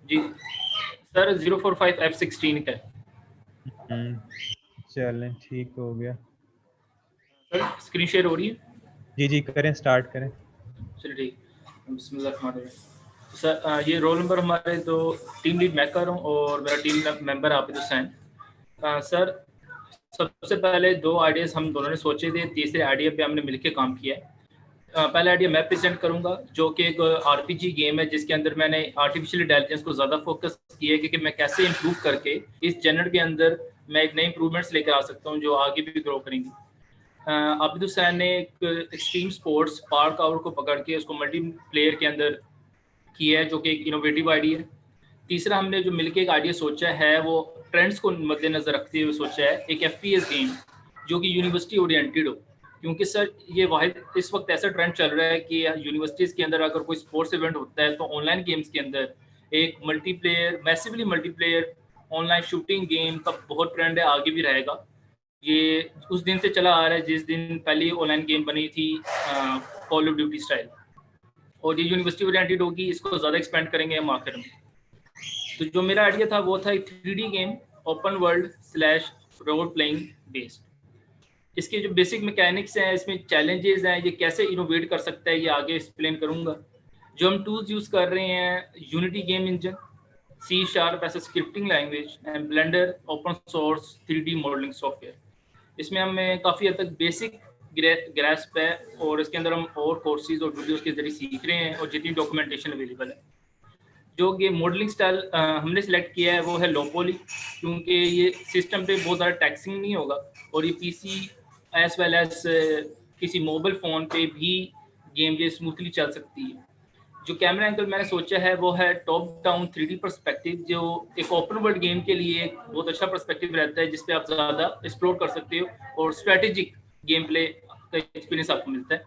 G: जी सर, 045 F16 का है।
A: चलें ठीक हो गया।
G: सर स्क्रीन शेयर हो रही है?
A: जी करें, स्टार्ट करें।
G: चलिए ठीक, बिस्मिल्लाह। सर ये रोल नंबर हमारे, तो टीम लीड मैं कर रहा हूँ और मेरा team member Abid Hussain. Sir सबसे पहले 2 आइडियाज़ हम दोनों ने सोचे थे, तीसरे आइडिया पे हमने मिलकर काम किया है। पहला आइडिया मैं प्रेजेंट करूंगा जो कि एक RPG गेम है, जिसके अंदर मैंने आर्टिफिशियल इंटेलिजेंस को ज़्यादा फोकस किया है कि मैं कैसे इंप्रूव करके इस जनर के अंदर मैं एक नई इंप्रूवमेंट्स लेकर आ सकता हूं जो आगे भी ग्रो करेंगी। आबिद हुसैन ने एक एक्सट्रीम स्पोर्ट्स पार्क आवर को पकड़ के उसको मल्टीप्लेयर के अंदर किया है, जो कि एक इनोवेटिव आइडिया है। तीसरा हमने जो मिलकर एक आइडिया सोचा है वो ट्रेंड्स को मद्देनजर रखते हुए सोचा है, एक FPS गेम जो कि यूनिवर्सिटी ओरिएंटेड हो, क्योंकि सर ये वाहिद इस वक्त ऐसा ट्रेंड चल रहा है कि यूनिवर्सिटीज़ के अंदर अगर कोई स्पोर्ट्स इवेंट होता है तो ऑनलाइन गेम्स के अंदर एक multiplayer, massively multiplayer online shooting game का बहुत ट्रेंड है, आगे भी रहेगा। ये उस दिन से चला आ रहा है जिस दिन पहली ऑनलाइन गेम बनी थी कॉल ऑफ ड्यूटी स्टाइल, और ये यूनिवर्सिटी ओरिएंटेड होगी, इसको ज़्यादा एक्सपेंड करेंगे हम आखिर में। तो जो मेरा आइडिया था वो था एक 3D game open world / role playing based. इसके जो बेसिक मैकेनिक्स हैं, इसमें चैलेंजेस हैं, ये कैसे इनोवेट कर सकता है, ये आगे एक्सप्लेन करूंगा। जो हम टूल्स यूज़ कर रहे हैं, यूनिटी गेम इंजन, C# ऐसा scripting language, and blender open source 3D modelling software. इसमें हमें काफ़ी हद तक बेसिक ग्रेस्प है और इसके अंदर हम और कोर्सेज और वीडियोज़ के जरिए सीख रहे हैं और जितनी डॉक्यूमेंटेशन अवेलेबल है। जो ये मॉडलिंग स्टाइल हमने सेलेक्ट किया है वो है लो पॉली, क्योंकि ये सिस्टम पे बहुत ज़्यादा टैक्सिंग नहीं होगा और ये PC एज वेल एज किसी मोबाइल फ़ोन पे भी गेम ये स्मूथली चल सकती है। जो कैमरा एंगल मैंने सोचा है वो है टॉप डाउन 3D पर्सपेक्टिव, जो एक ओपन वर्ल्ड गेम के लिए एक बहुत अच्छा पर्सपेक्टिव रहता है, जिसपे आप ज़्यादा एक्सप्लोर कर सकते हो और स्ट्रेटेजिक गेम प्ले का एक्सपीरियंस आपको मिलता है।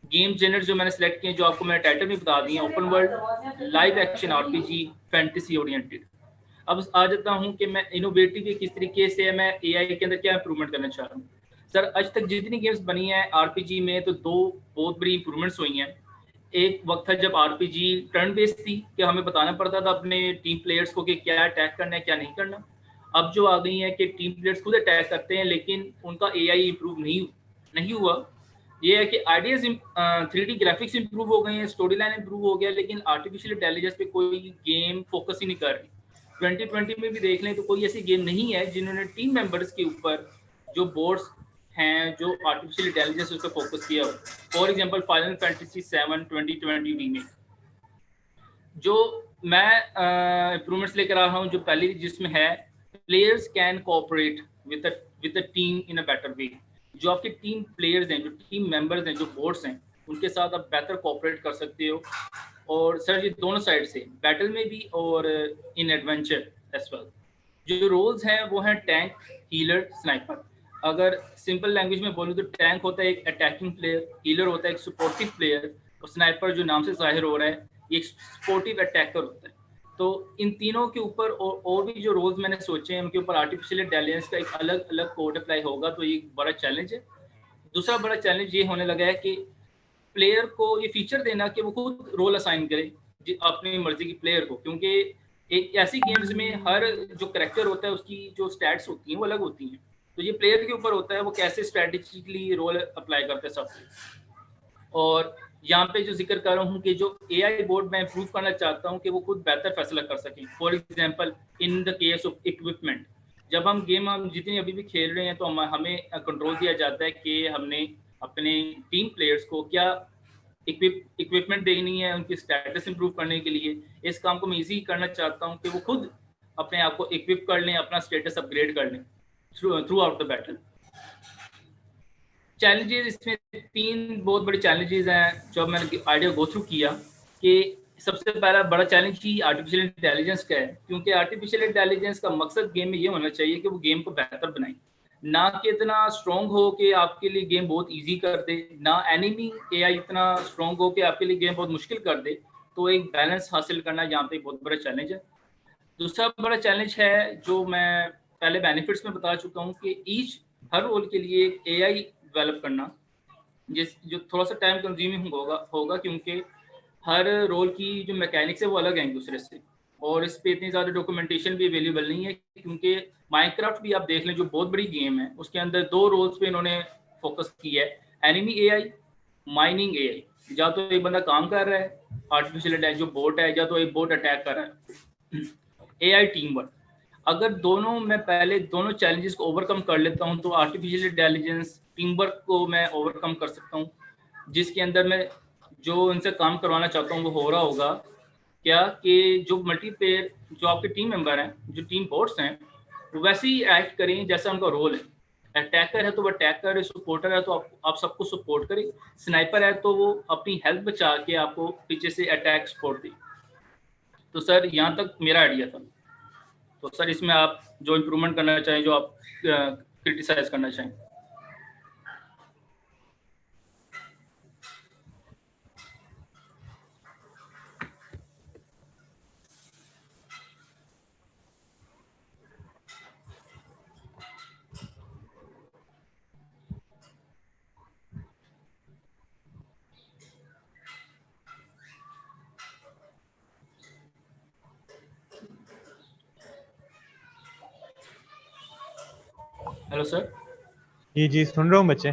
G: गेम जेनर जो मैंने सेलेक्ट किए, जो आपको मैंने टाइटल में बता दिए, open world, live action RPG, fantasy oriented. अब आ जाता हूँ कि मैं इनोवेटिव किस तरीके से मैं AI के अंदर क्या इंप्रूवमेंट करना चाह रहा हूँ। सर आज तक जितनी गेम्स बनी है RPG में तो 2 बहुत बड़ी इंप्रूवमेंट्स हुई हैं। एक वक्त था जब RPG टर्न बेस्ड थी कि हमें बताना पड़ता था अपने टीम प्लेयर्स को कि क्या अटैक करना है क्या नहीं करना। अब जो आ गई है कि टीम प्लेयर्स खुद अटैक करते हैं लेकिन उनका AI इंप्रूव नहीं हुआ। ये है कि आइडियाज 3D ग्राफिक्स इंप्रूव हो गए हैं, स्टोरी लाइन इंप्रूव हो गया, लेकिन आर्टिफिशियल इंटेलिजेंस पे कोई गेम फोकस ही नहीं कर रही। 2020 में भी देख लें तो कोई ऐसी गेम नहीं है जिन्होंने टीम मेंबर्स के ऊपर जो बोर्ड्स हैं जो आर्टिफिशियल इंटेलिजेंस उस पर फोकस किया हो। For example final fantasy 7 2020 remake, जो मैं इंप्रूवमेंट्स लेकर आ रहा हूँ, जो पहली जिसमें है players can cooperate with the team in a better way. जो आपके टीम प्लेयर्स हैं, जो टीम मेंबर्स हैं, जो बोर्ड्स हैं, उनके साथ आप बेहतर कोऑपरेट कर सकते हो। और सर ये दोनों साइड से, बैटल में भी और इन एडवेंचर एज वेल। जो रोल्स हैं वो हैं टैंक, हीलर, स्नाइपर। अगर सिंपल लैंग्वेज में बोलूँ तो टैंक होता है एक अटैकिंग प्लेयर, हीलर होता है एक सपोर्टिव प्लेयर, और स्नाइपर जो नाम से जाहिर हो रहा है ये एक सपोर्टिव अटैकर होता है। तो इन तीनों के ऊपर और भी जो रोल्स मैंने सोचे हैं उनके ऊपर आर्टिफिशियल इंटेलिजेंस का एक अलग अलग कोड अप्लाई होगा, तो ये बड़ा चैलेंज है। दूसरा बड़ा चैलेंज ये होने लगा है कि प्लेयर को ये फीचर देना कि वो खुद रोल असाइन करे अपनी मर्जी की प्लेयर को, क्योंकि एक ऐसी गेम्स में हर जो करेक्टर होता है उसकी जो स्टैट्स होती हैं वो अलग होती हैं। तो ये प्लेयर के ऊपर होता है वो कैसे स्ट्रेटेजिकली रोल अप्लाई करते हैं सब। और यहाँ पे जो जिक्र कर रहा हूँ कि जो AI बोर्ड मैं इम्प्रूव करना चाहता हूँ कि वो खुद बेहतर फैसला कर सकें। For example in the case of equipment, जब हम जितनी अभी भी खेल रहे हैं तो हमें कंट्रोल दिया जाता है कि हमने अपने टीम प्लेयर्स को क्या इक्विपमेंट देनी है उनकी स्टेटस इंप्रूव करने के लिए। इस काम को मैं इजी करना चाहता हूँ कि वो खुद अपने आप को इक्विप कर लें, अपना स्टेटस अपग्रेड कर लें through out the battle. Challenges, इसमें 3 बहुत बड़े चैलेंजेस हैं जो मैंने आइडिया गो थ्रू किया। कि सबसे पहला बड़ा चैलेंज ही आर्टिफिशियल इंटेलिजेंस का है, क्योंकि आर्टिफिशियल इंटेलिजेंस का मकसद गेम में ये होना चाहिए कि वो गेम को बेहतर बनाए, ना कि इतना स्ट्रॉन्ग हो कि आपके लिए गेम बहुत इजी कर दे, ना एनिमी AI इतना स्ट्रॉन्ग हो कि आपके लिए गेम बहुत मुश्किल कर दे। तो एक बैलेंस हासिल करना यहाँ पे बहुत बड़ा चैलेंज है। दूसरा बड़ा चैलेंज है जो मैं पहले बेनिफिट्स में बता चुका हूँ कि हर रोल के लिए एक AI डेवलप करना, जो थोड़ा सा टाइम कंज्यूमिंग होगा क्योंकि हर रोल की जो मैकेनिक्स है वो अलग है एक दूसरे से, और इस पे इतनी ज़्यादा डॉक्यूमेंटेशन भी अवेलेबल नहीं है। क्योंकि माइनक्राफ्ट भी आप देख लें जो बहुत बड़ी गेम है, उसके अंदर 2 रोल्स पे इन्होंने फोकस किया है, एनिमी AI, माइनिंग AI। या तो एक बंदा काम कर रहा है आर्टिफिशियल इंटेलिजेंस जो बोट है, या तो एक बोट अटैक कर रहा है। AI टीम वर्क, अगर मैं पहले दोनों चैलेंजेस को ओवरकम कर लेता हूँ तो आर्टिफिशियल इंटेलिजेंस टीम वर्क को मैं ओवरकम कर सकता हूँ, जिसके अंदर मैं जो उनसे काम करवाना चाहता हूँ वो हो रहा होगा क्या कि जो मल्टीप्लेयर जो आपके टीम मेंबर हैं, जो टीम बोट्स हैं, वो वैसे ही एक्ट करें जैसा उनका रोल है। अटैकर है तो वो अटैक करे, सपोर्टर है तो आप सबको सपोर्ट करें, स्नाइपर है तो वो अपनी हेल्थ बचा के आपको पीछे से अटैक सपोर्ट दे। तो सर यहाँ तक मेरा आइडिया था। तो सर इसमें आप जो इम्प्रूवमेंट करना चाहें, जो आप क्रिटिसाइज करना चाहें। Hello sir.
A: जी सुन रहा हूँ बच्चे।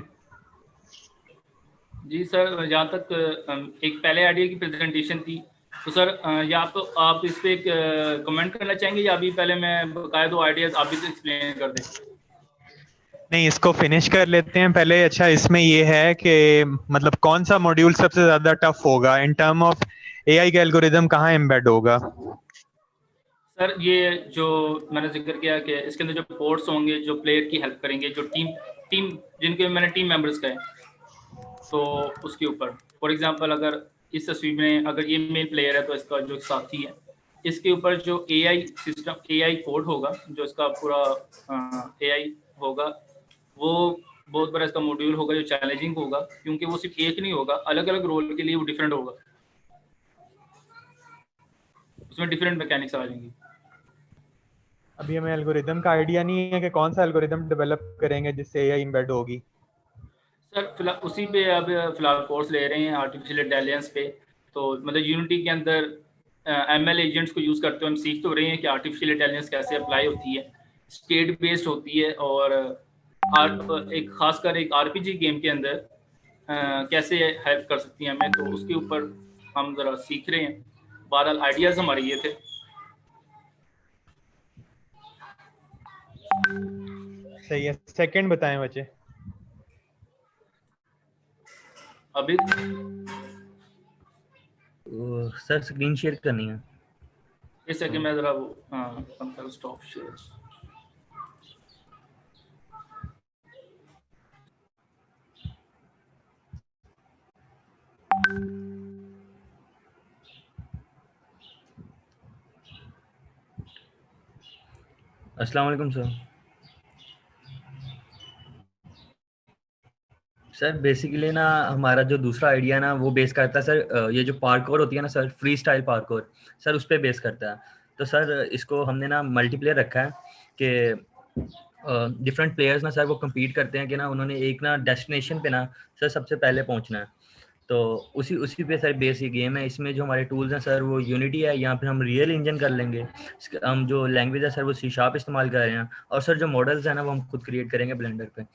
G: जी सर, जहाँ तक एक पहले आइडिया की प्रेजेंटेशन थी, तो सर या तो आप इस पे कमेंट करना चाहेंगे या अभी पहले मैं बकाया 2 आइडियाज आप भी तो एक्सप्लेन कर दें।
A: नहीं, इसको फिनिश कर लेते हैं पहले। अच्छा, इसमें ये है कि मतलब कौन सा मॉड्यूल सबसे ज्यादा टफ होगा इन टर्म ऑफ AI का एल्गोरिदम कहाँ एम्बेड होगा?
G: सर ये जो मैंने जिक्र किया कि इसके अंदर जो पोर्ट्स होंगे जो प्लेयर की हेल्प करेंगे, जो टीम जिनके मैंने टीम मेंबर्स कहे, तो उसके ऊपर फॉर एग्जांपल अगर इस तस्वीर में अगर ये मेन प्लेयर है तो इसका जो साथी है, इसके ऊपर जो AI सिस्टम, AI कोड होगा, जो इसका पूरा AI होगा, वो बहुत बड़ा इसका मॉड्यूल होगा जो चैलेंजिंग होगा, क्योंकि वो सिर्फ एक नहीं होगा, अलग अलग रोल के लिए वो डिफरेंट होगा, उसमें डिफरेंट मैकेनिक्स आ जाएंगी।
A: अभी हमें एल्गोरिदम का आइडिया नहीं है कि कौन सा एल्गोरिदम डेवलप करेंगे जिससे AI एम्बेड होगी।
G: सर फिलहाल उसी पे अब फिलहाल कोर्स ले रहे हैं आर्टिफिशियल इंटेलिजेंस पे, तो मतलब यूनिटी के अंदर ML एजेंट्स को यूज़ करते हुए हम सीख तो रहे हैं कि आर्टिफिशियल इंटेलिजेंस कैसे अप्लाई होती है, स्टेट बेस्ड होती है, और एक खासकर एक RPG गेम के अंदर कैसे हेल्प कर सकती है हमें, तो उसके ऊपर हम ज़रा सीख रहे हैं। बहरहाल आइडियाज़ हमारे ये थे।
A: सही है, सेकंड बताएं बच्चे।
G: अभी
H: सर स्क्रीन शेयर करनी है।
G: इस सेकंड में ज़रा वो स्टॉप शेयर।
H: अस्सलाम वालेकुम सर। सर बेसिकली ना हमारा जो दूसरा आइडिया ना वो बेस करता है सर, ये जो पार्कोर होती है ना sir, free style parkour, sir उस पर बेस करता है। तो सर इसको हमने ना मल्टीप्लेयर रखा है कि डिफरेंट प्लेयर्स ना सर वो compete करते हैं कि ना उन्होंने एक ना डेस्टिनेशन पे ना सर सबसे पहले पहुंचना है। तो उसी पे सर बेस ये गेम है। इसमें जो हमारे टूल्स हैं सर वो यूनिटी है, यहाँ पे हम रियल इंजन कर लेंगे। हम जो लैंग्वेज है सर वो C# इस्तेमाल कर रहे हैं, और सर जो मॉडल्स हैं ना वो हम खुद क्रिएट करेंगे ब्लेंडर पे।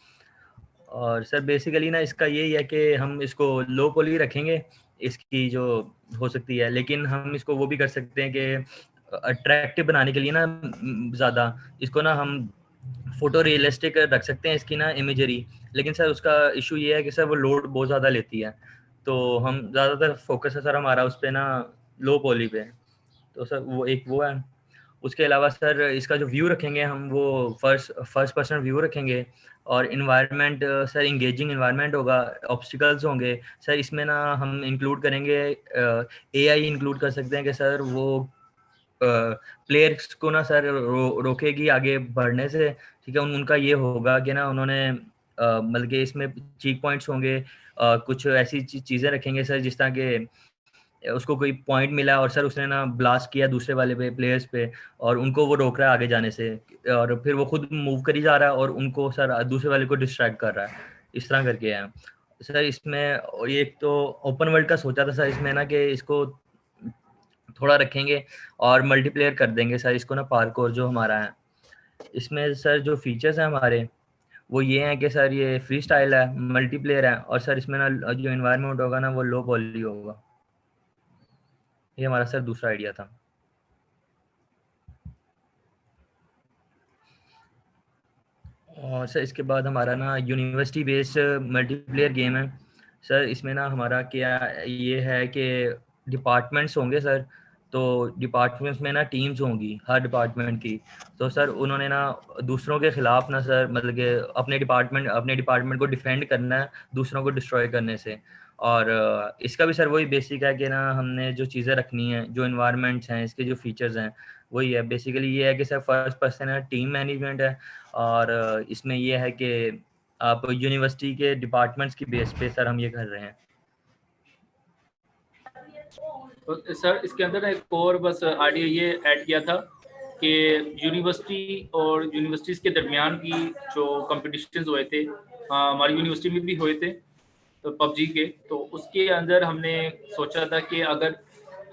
H: और सर बेसिकली ना इसका यही है कि हम इसको लो पॉली रखेंगे इसकी जो हो सकती है, लेकिन हम इसको वो भी कर सकते हैं कि अट्रैक्टिव बनाने के लिए ना ज़्यादा इसको ना हम फोटो रियलिस्टिक रख सकते हैं इसकी ना इमेजरी। लेकिन सर उसका इशू ये है कि सर वो लोड बहुत ज़्यादा लेती है, तो हम ज़्यादातर फोकस है सर हमारा उस पर ना लो पॉली पे। तो सर वो एक वो है। उसके अलावा सर इसका जो व्यू रखेंगे हम वो फर्स्ट पर्सन व्यू रखेंगे, और इन्वायरमेंट सर इंगेजिंग इन्वायरमेंट होगा, ऑब्स्टिकल्स होंगे सर। इसमें ना हम इंक्लूड करेंगे AI इंक्लूड कर सकते हैं कि सर वो प्लेयर्स को ना सर रोकेगी आगे बढ़ने से, ठीक है। उनका ये होगा कि ना उन्होंने मतलब कि इसमें चीक पॉइंट्स होंगे, कुछ ऐसी चीज़ें रखेंगे सर जिस तरह के उसको कोई पॉइंट मिला और सर उसने ना ब्लास्ट किया दूसरे वाले पे प्लेयर्स पे, और उनको वो रोक रहा है आगे जाने से, और फिर वो खुद मूव करी जा रहा है और उनको सर दूसरे वाले को डिस्ट्रैक्ट कर रहा है। इस तरह करके है सर इसमें। और एक तो ओपन वर्ल्ड का सोचा था सर इसमें ना कि इसको थोड़ा रखेंगे और मल्टीप्लेयर कर देंगे सर इसको ना पार्कोर जो हमारा है। इसमें सर जो फीचर्स हैं हमारे वो ये हैं कि सर ये फ्री स्टाइल है, मल्टीप्लेयर है, और सर इसमें ना जो एनवायरनमेंट होगा ना वो लो पॉली होगा। ये हमारा सर दूसरा आइडिया था। और सर इसके बाद हमारा ना यूनिवर्सिटी बेस्ड मल्टीप्लेयर गेम है सर। इसमें ना हमारा क्या ये है कि डिपार्टमेंट्स होंगे सर, तो डिपार्टमेंट्स में ना टीम्स होंगी हर डिपार्टमेंट की। तो सर उन्होंने ना दूसरों के खिलाफ ना सर मतलब कि अपने डिपार्टमेंट को डिफेंड करना है दूसरों को डिस्ट्रॉय करने से। और इसका भी सर वही बेसिक है कि ना हमने जो चीज़ें रखनी है, जो इन्वायरमेंट्स हैं, इसके जो फीचर्स हैं वही है। बेसिकली ये है कि सर फर्स्ट पर्सन है, टीम मैनेजमेंट है, और इसमें ये है कि आप यूनिवर्सिटी के डिपार्टमेंट्स की बेस पे सर हम ये कर रहे हैं।
G: तो सर इसके अंदर एक और बस आइडिया ये ऐड किया था कि यूनिवर्सिटी और यूनिवर्सिटीज़ के दरमियान की जो कंपटीशंस हुए थे, हमारी यूनिवर्सिटी में भी हुए थे तो PUBG के, तो उसके अंदर हमने सोचा था कि अगर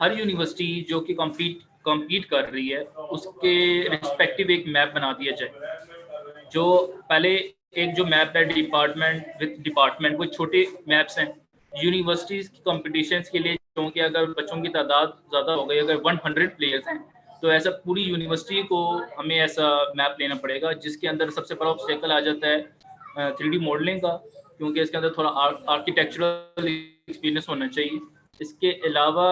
G: हर यूनिवर्सिटी जो कि कम्पीट कर रही है उसके रिस्पेक्टिव एक मैप बना दिया जाए। जो पहले एक जो मैप है डिपार्टमेंट विद डिपार्टमेंट, वो छोटे मैप्स हैं यूनिवर्सिटीज़ की कॉम्पिटिशन्स के लिए, क्योंकि अगर बच्चों की तादाद ज़्यादा हो गई, अगर 100 प्लेयर्स हैं तो ऐसा पूरी यूनिवर्सिटी को हमें ऐसा मैप लेना पड़ेगा, जिसके अंदर सबसे बड़ा ऑब्स्टेकल आ जाता है 3D मॉडलिंग का, क्योंकि इसके अंदर थोड़ा आर्किटेक्चरल एक्सपीरियंस होना चाहिए। इसके अलावा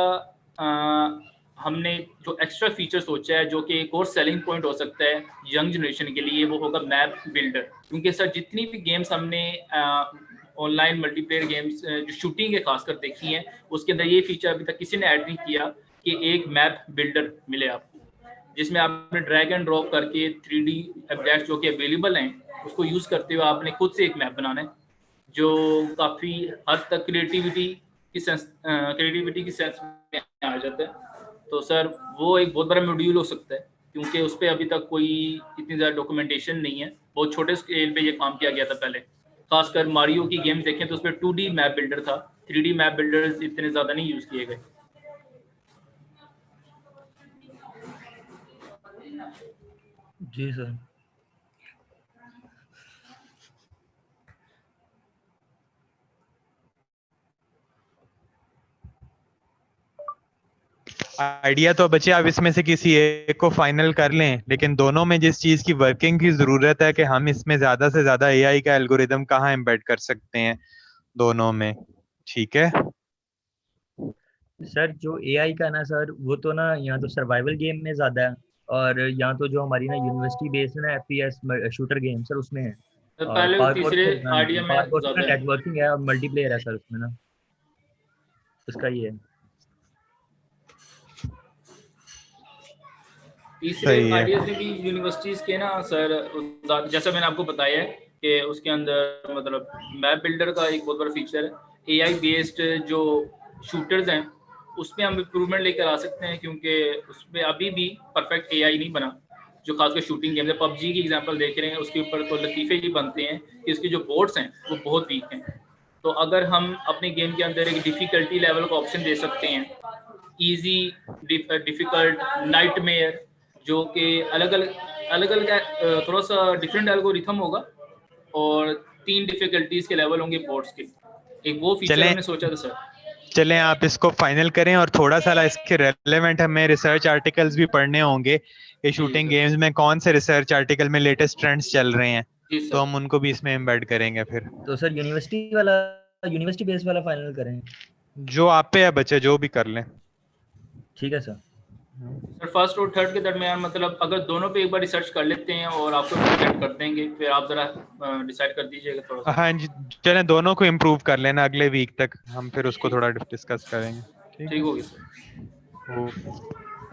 G: हमने जो एक्स्ट्रा फीचर सोचा है जो कि एक और सेलिंग पॉइंट हो सकता है यंग जनरेशन के लिए, वो होगा मैप बिल्डर। क्योंकि सर जितनी भी गेम्स हमने ऑनलाइन मल्टीप्लेयर गेम्स जो शूटिंग है खासकर देखी हैं, उसके अंदर ये फीचर अभी तक किसी ने ऐड नहीं किया कि एक मैप बिल्डर मिले आपको, जिसमें आपने ड्रैग एंड ड्रॉप करके 3D ऑब्जेक्ट्स जो कि अवेलेबल हैं उसको यूज़ करते हुए आपने खुद से एक मैप बनाना है, जो काफ़ी हद तक क्रिएटिविटी की सेंस में आ जाता है। तो सर वो एक बहुत बड़ा मॉड्यूल हो सकता है, क्योंकि उस पर अभी तक कोई इतनी ज़्यादा डॉक्यूमेंटेशन नहीं है, बहुत छोटे स्केल पे ये काम किया गया था पहले। खासकर मारियो की गेम्स देखें तो उस पर 2D मैप बिल्डर था, 3D मैप बिल्डर्स इतने ज़्यादा नहीं यूज़ किए गए।
H: जी सर।
A: आइडिया तो बच्चे आप इसमें से किसी एक को फाइनल कर लें, लेकिन दोनों में जिस चीज की वर्किंग की जरूरत है कि हम इसमें ज्यादा से ज्यादा एआई का एल्गोरिदम कहाँ एम्बेड कर सकते हैं दोनों में, ठीक है?
H: सर जो एआई का ना सर, वो तो ना यहाँ तो सर्वाइवल गेम में ज्यादा है, और यहाँ तो जो हमारी ना यूनिवर्सिटी बेस्ड ना एफपीएस शूटर गेम सर उसमें है,
G: तो
H: और
G: पहले
H: पार्कोर
G: तीसरे आइडिया में
H: पार्कोर
G: ज़्यादा है।
H: नेटवर्किंग है और मल्टीप्लेयर है सर उसमें ना, उसका ये है।
G: तीसरे आइडियाज में भी यूनिवर्सिटीज के ना सर, जैसा मैंने आपको बताया है कि उसके अंदर मतलब मैप बिल्डर का एक बहुत बड़ा फीचर है। एआई बेस्ड जो शूटर्स हैं उसमें हम इम्प्रूवमेंट लेकर आ सकते हैं, क्योंकि उसमें अभी भी परफेक्ट एआई नहीं बना। जो खासकर शूटिंग गेम है, पबजी की एग्जांपल देख रहे हैं, उसके ऊपर तो लतीफ़े ही बनते हैं कि उसके जो बोर्ड्स हैं वो बहुत वीक हैं। तो अगर हम अपने गेम के अंदर एक डिफ़िकल्टी लेवल का ऑप्शन दे सकते हैं, ईजी, डिफ़िकल्ट, नाइटमेयर, जो कि अलग अलग थोड़ा सा डिफरेंट एल्गोरिथम होगा, और 3 डिफिकल्टीज के लेवल होंगे बोर्ड्स के। एक वो फीचर हमने सोचा था सर।
A: चलें आप इसको फाइनल करें, और थोड़ा सा इसके रेलेवेंट हमें रिसर्च आर्टिकल्स भी पढ़ने होंगे कि शूटिंग गेम्स में कौन से रिसर्च आर्टिकल में लेटेस्ट ट्रेंड्स चल रहे हैं, तो हम उनको भी इसमें एम्बेड करेंगे फिर।
H: तो सर यूनिवर्सिटी बेस वाला फाइनल करें?
A: जो आप पे है बच्चे, जो भी कर लें।
H: ठीक है सर।
G: सर फर्स्ट और थर्ड के दरमियान मतलब अगर दोनों पे एक बार रिसर्च कर लेते हैं और आपको प्रेजेंट कर देंगे, फिर आप जरा डिसाइड कर दीजिएगा थोड़ा सा।
A: हाँ जी, चलें दोनों को इम्प्रूव कर लेना, अगले वीक तक हम फिर उसको थोड़ा डिस्कस करेंगे।
G: ठीक होगी sir.